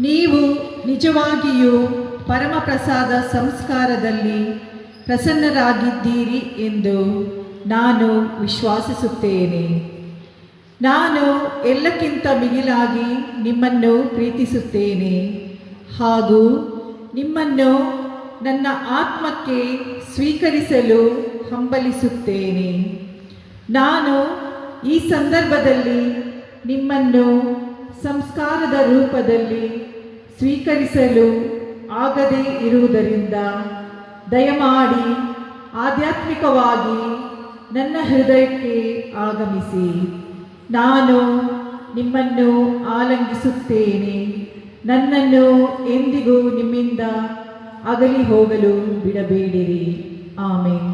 ನೀವು ನಿಜವಾಗಿಯೂ ಪರಮಪ್ರಸಾದ ಸಂಸ್ಕಾರದಲ್ಲಿ ಪ್ರಸನ್ನರಾಗಿದ್ದೀರಿ ಎಂದು ನಾನು ವಿಶ್ವಾಸಿಸುತ್ತೇನೆ. ನಾನು ಎಲ್ಲಕ್ಕಿಂತ ಮಿಗಿಲಾಗಿ ನಿಮ್ಮನ್ನು ಪ್ರೀತಿಸುತ್ತೇನೆ ಹಾಗೂ ನಿಮ್ಮನ್ನು ನನ್ನ ಆತ್ಮಕ್ಕೆ ಸ್ವೀಕರಿಸಲು ಹಂಬಲಿಸುತ್ತೇನೆ. ನಾನು ಈ ಸಂದರ್ಭದಲ್ಲಿ ನಿಮ್ಮನ್ನು ಸಂಸ್ಕಾರದ ರೂಪದಲ್ಲಿ ಸ್ವೀಕರಿಸಲು ಆಗದೇ ಇರುವುದರಿಂದ ದಯಮಾಡಿ ಆಧ್ಯಾತ್ಮಿಕವಾಗಿ ನನ್ನ ಹೃದಯಕ್ಕೆ ಆಗಮಿಸಿ. ನಾನು ನಿಮ್ಮನ್ನು ಆಲಂಗಿಸುತ್ತೇನೆ. ನನ್ನನ್ನು ಎಂದಿಗೂ ನಿಮ್ಮಿಂದ ಅಗಲಿ ಹೋಗಲು ಬಿಡಬೇಡಿರಿ. ಆಮೆನ್.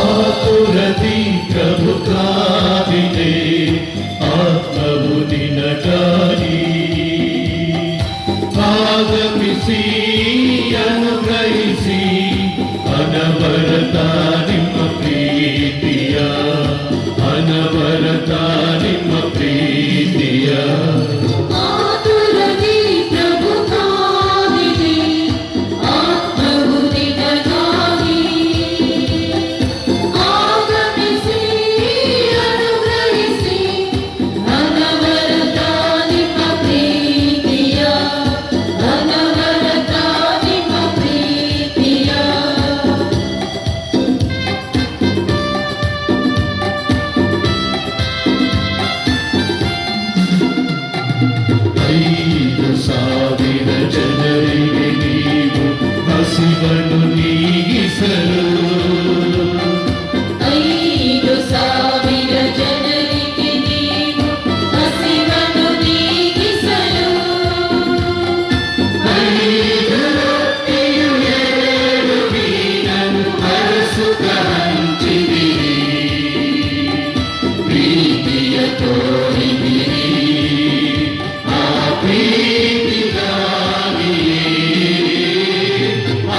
ಆತುರದಿ ಪ್ರಭು ಕಾದಿದೆ, ಆತ್ಮವು ನಿನಗಾಗಿ ಆಗಮಿಸಿ ಅನುಗ್ರಹಿಸಿ ಅನವರತ ನಿಮ್ಮ ಪ್ರೀತಿಯ, ಅನವರತ ನಿಮ್ಮ ಪ್ರೀತಿಯ. ಆತುರದಿ ಪ್ರಭು ಕಾದಿದೆ, ಆತ್ಮವು ನಿನಗಾಗಿ ಆಗಮಿಸಿ ಅನುಗ್ರಹಿಸಿ ಅನವರತ ನಿಮ್ಮ ಪ್ರೀತಿಯ, ಅನವರತ ನಿಮ್ಮ ಪ್ರೀತಿಯ. ಐದು ಸಾವಿರ ಜನರಿಗೆ ನೀವು ಹಸಿವನ್ನು ನೀಗಿಸಲು, 5,000 ಜನರಿಗೆ ನೀವು ಹಸಿವನ್ನು ನೀಗಿಸಲು, 5 ರೊಟ್ಟಿಯು 2 ಮೀನನ್ನು ಹರಸುತ್ತ ಹಂಚಿದಿರಿ, ಪ್ರೀತಿಯ ತೋರಿದಿರಿ. ಆ ಪ್ರೀತಿಗಾಗಿಯೇ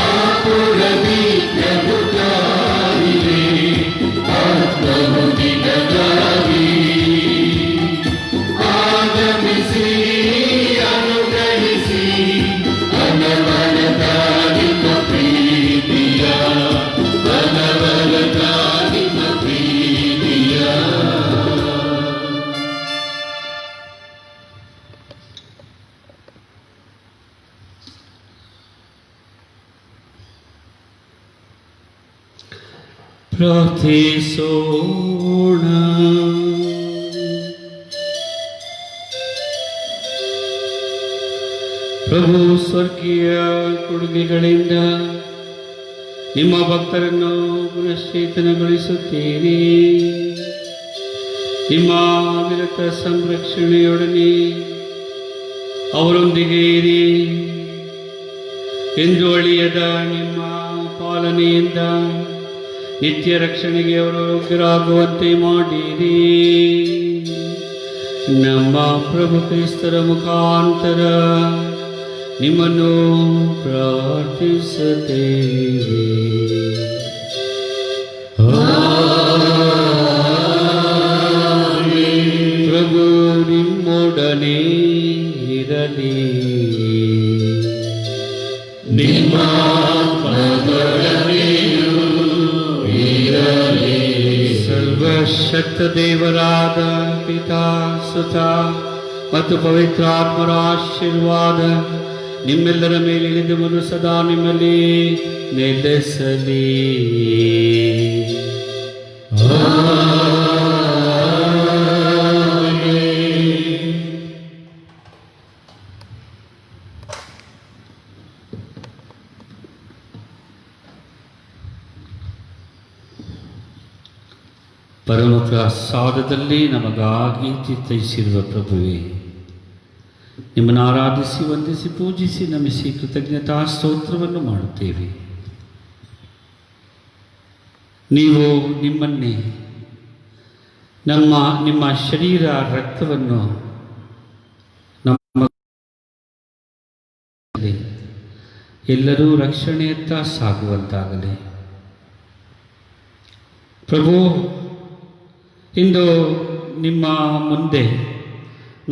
ಆತುರದಿ ಪ್ರಭು ಕಾದಿದೆ, ಆತ್ಮವು ನಿನಗಾಗಿ ಆಗಮಿಸಿ ಅನುಗ್ರಹಿಸಿ ಅನವರತ ನಿಮ್ಮ ಪ್ರೀತಿಯ, ಅನವರತ ನಿಮ್ಮ ಪ್ರೀತಿಯ. ಪ್ರಾರ್ಥಿಸೋಣ. ಪ್ರಭು ಸ್ವರ್ಗೀಯ ಕೊಡುಗೆಗಳಿಂದ ನಿಮ್ಮ ಭಕ್ತರನ್ನು ಪುನಶ್ಚೇತನಗೊಳಿಸುತ್ತೀರಿ. ನಿಮ್ಮ ಅವಿರತ ಸಂರಕ್ಷಣೆಯೊಡನೆ ಅವರೊಂದಿಗೆ ಇರಿ ಎಂದು ಅಳಿಯದ ನಿಮ್ಮ ಪಾಲನೆಯಿಂದ ನಿತ್ಯ ರಕ್ಷಣೆಗೆ ಅವರು ಯೋಗ್ಯರಾಗುವಂತೆ ಮಾಡಿರಿ. ನಮ್ಮ ಪ್ರಭು ಕ್ರಿಸ್ತರ ಮುಖಾಂತರ ನಿಮ್ಮನ್ನು ಪ್ರಾರ್ಥಿಸುತ್ತೇವೆ. ಪ್ರಭು ನಿಮ್ಮೊಡನೆ ಇರಲಿ. ನಿಮ್ಮ ಆತ್ಮದೊಡನೆಯೂ ಇರಲಿ. ಸರ್ವಶಕ್ತ ದೇವರಾದ ಪಿತಾ, ಸುತ ಮತ್ತು ಪವಿತ್ರಾತ್ಮರ ಆಶೀರ್ವಾದ ನಿಮ್ಮೆಲ್ಲರ ಮೇಲೆ ಇಳಿದು ಸದಾ ನಿಮ್ಮಲ್ಲಿ ನೆಲೆಸಲಿ. ಪರಮ ಪ್ರಸಾದದಲ್ಲಿ ನಮಗಾಗಿ ಚಿತ್ತೈಸಿರುವ ಪ್ರಭುವೇ, ನಿಮ್ಮನ್ನು ಆರಾಧಿಸಿ ವಂದಿಸಿ ಪೂಜಿಸಿ ನಮಿಸಿ ಕೃತಜ್ಞತಾ ಸ್ತೋತ್ರವನ್ನು ಮಾಡುತ್ತೇವೆ. ನೀವು ನಿಮ್ಮನ್ನೇ ನಿಮ್ಮ ಶರೀರ ರಕ್ತವನ್ನು ನಮ್ಮ ಎಲ್ಲರೂ ರಕ್ಷಣೆಯತ್ತ ಸಾಗುವಂತಾಗಲಿ. ಪ್ರಭು, ಇಂದು ನಿಮ್ಮ ಮುಂದೆ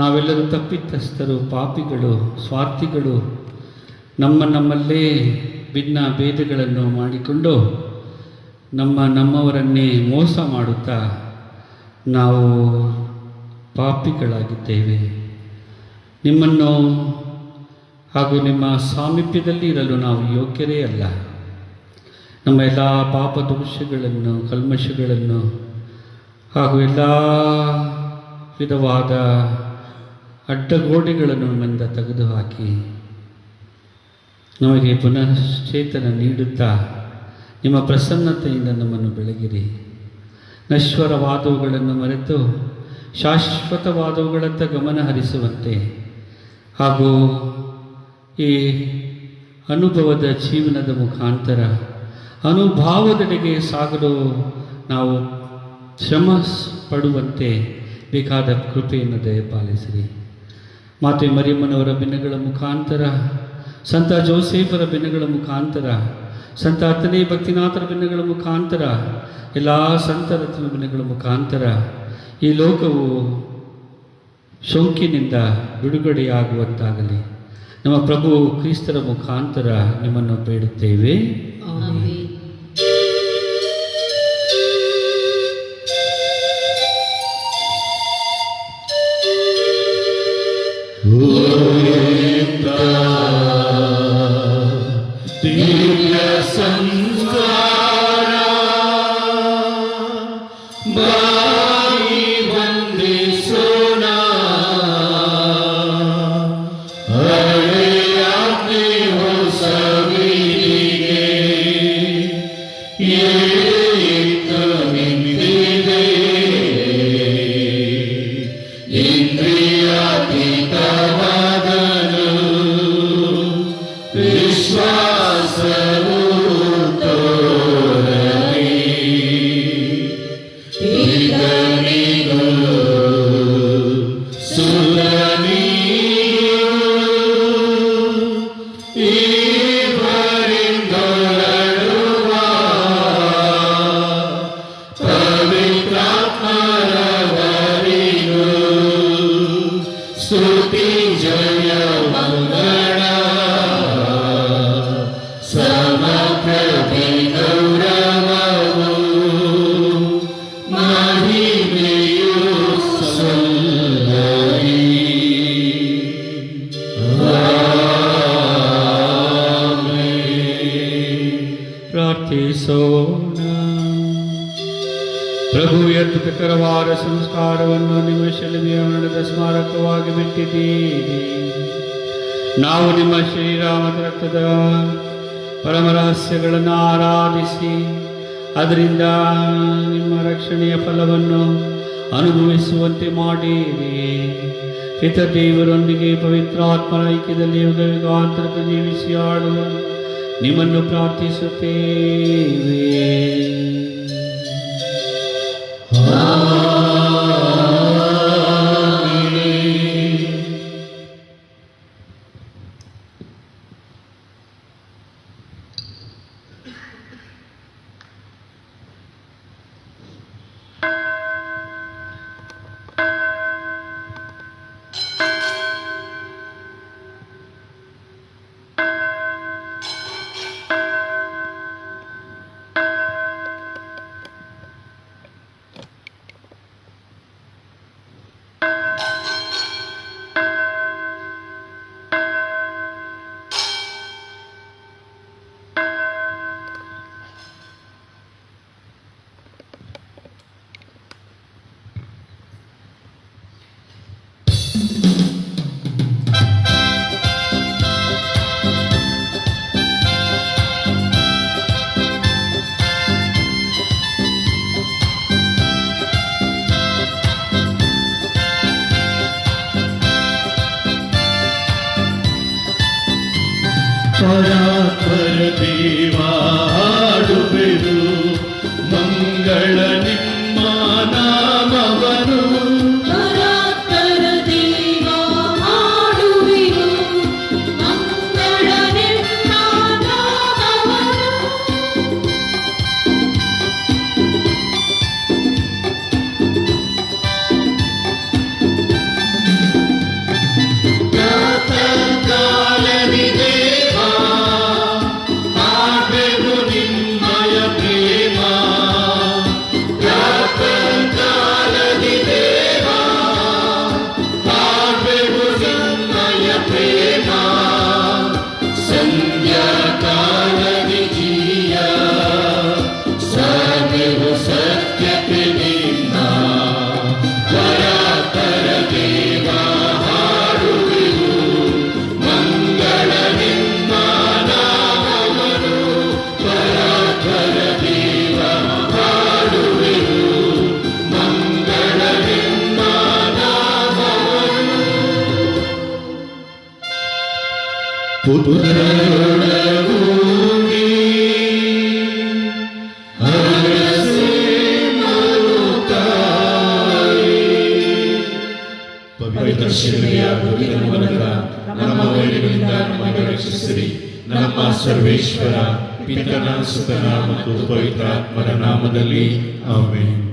ನಾವೆಲ್ಲರೂ ತಪ್ಪಿತಸ್ಥರು, ಪಾಪಿಗಳು, ಸ್ವಾರ್ಥಿಗಳು, ನಮ್ಮಲ್ಲೇ ಭಿನ್ನ ಭೇದಗಳನ್ನು ಮಾಡಿಕೊಂಡು ನಮ್ಮವರನ್ನೇ ಮೋಸ ಮಾಡುತ್ತಾ ನಾವು ಪಾಪಿಗಳಾಗಿದ್ದೇವೆ. ನಿಮ್ಮನ್ನು ಹಾಗೂ ನಿಮ್ಮ ಸಾಮೀಪ್ಯದಲ್ಲಿ ಇರಲು ನಾವು ಯೋಗ್ಯರೇ ಅಲ್ಲ. ನಮ್ಮ ಎಲ್ಲ ಪಾಪ ದೋಷಗಳನ್ನು, ಕಲ್ಮಶಗಳನ್ನು ಹಾಗೂ ಎಲ್ಲ ವಿಧವಾದ ಅಡ್ಡಗೋಡೆಗಳನ್ನು ನಮ್ಮಿಂದ ತೆಗೆದುಹಾಕಿ ನಮಗೆ ಪುನಶ್ಚೇತನ ನೀಡುತ್ತಾ ನಿಮ್ಮ ಪ್ರಸನ್ನತೆಯಿಂದ ನಮ್ಮನ್ನು ಬೆಳಗಿರಿ. ನಶ್ವರವಾದವುಗಳನ್ನು ಮರೆತು ಶಾಶ್ವತವಾದವುಗಳತ್ತ ಗಮನ ಹರಿಸುವಂತೆ ಹಾಗೂ ಈ ಅನುಭವದ ಜೀವನದ ಮುಖಾಂತರ ಅನುಭಾವದೆಡೆಗೆ ಸಾಗಲು ನಾವು ಶ್ರಮ ಪಡುವಂತೆ ಬೇಕಾದ ಕೃಪೆಯನ್ನು ದಯಪಾಲಿಸಿರಿ. ಮಾತೆ ಮರಿಯಮ್ಮನವರ ಬೆನ್ನಗಳ ಮುಖಾಂತರ, ಸಂತ ಜೋಸೇಫರ ಬೆನ್ನಗಳ ಮುಖಾಂತರ, ಸಂತ ಹತ್ತನೇ ಭಕ್ತಿನಾಥರ ಬೆನ್ನಗಳ ಮುಖಾಂತರ, ಎಲ್ಲ ಸಂತರ ಬೆನ್ನಗಳ ಮುಖಾಂತರ ಈ ಲೋಕವು ಸೋಂಕಿನಿಂದ ಬಿಡುಗಡೆಯಾಗುವಂತಾಗಲಿ. ನಮ್ಮ ಪ್ರಭು ಕ್ರಿಸ್ತರ ಮುಖಾಂತರ ನಿಮ್ಮನ್ನು ಬೇಡುತ್ತೇವೆ. ಆಮೆನ್. ದಿವ್ಯ ಸಂಸ್ಕಾರ ಬಾಯಿ ವಂದಿಸೋಣ. ಹಳೆಯಾಜ್ಞೆ ಹೊಸವಿಗೆ ಏತು ನಿಂತಿದೆ. ಇಂದ್ರಿಯಾತೀತವಾದನು ವಿಶ್ವಾಸವು ತೋರಲಿ. ಈಗನಿಗೂ ಸುಲನಿಗೂ ಇವರಿಂದೊರಡುವ ಪವಿತ್ರಾತ್ಮರವರಿಗೂ ಸ್ತುತಿ ಜಯ ಮಂಗಳ ಸಮಪ್ರಭೆ ಗೌರವವು ಮಹಿಮೆಯು ಸಲ್ಲಲಿ. ಪ್ರಾರ್ಥಿಸೋಣ. ಪ್ರಭು ಅದ್ಭುತಕರವಾದ ಸಂಸ್ಕಾರವನ್ನು ನಿಮ್ಮ ಶಿಲುಬೆಯ ಮರಣದ ಸ್ಮಾರಕವಾಗಿ ಬಿಟ್ಟಿದ್ದೀರಿ. ನಾವು ನಿಮ್ಮ ಶರೀರ ಮತ್ತು ರಕ್ತದ ಪರಮ ರಹಸ್ಯಗಳನ್ನು ಆರಾಧಿಸಿ ಅದರಿಂದ ನಿಮ್ಮ ರಕ್ಷಣೆಯ ಫಲವನ್ನು ಅನುಭವಿಸುವಂತೆ ಮಾಡಿರಿ. ಹಿತ ದೇವರೊಂದಿಗೆ ಪವಿತ್ರಾತ್ಮರ ಐಕ್ಯದಲ್ಲಿ ಯುಗ ಯುಗಾಂತರಕ ಜೀವಿಸಿ ಆಡುವ ನಿಮ್ಮನ್ನು ಪ್ರಾರ್ಥಿಸುತ್ತೇವೆ. ಪರಾತ್ಪರ ದೇವಾಡುವೆನು ಮಂಗಳ ನಿಮ್ಮ ನಾಮವನು. ಪರಾತ್ಪರ ದೇವ ಹಾಡುವೆನು ಮಂಗಳ ನಿನ್ನ ನಾಮವನ್ನು. ಕಾಲನಿ ದೇವ ಹಾಡೆನು ನಿಮ್ಮಯ ಪ್ರೇಮ ಪುತ್ರರೊಳಗೂಡಿ ಹರಸೆ ಮರುತಾಯಿ. ಪವಿತ್ರ ಶಿಲುಬೆಯ ಗುರುವಿನ ಮೂಲಕ ನಮ್ಮ ವೈರಿಗಳಿಂದ ನಮಗೆ ರಕ್ಷಿಸಿರಿ. ನಮ್ಮ ಸರ್ವೇಶ್ವರ ಪಿತನ ಸುತನ ಮತ್ತು ಪವಿತ್ರಾತ್ಮರ ನಾಮದಲ್ಲಿ ಆಮೆನ್.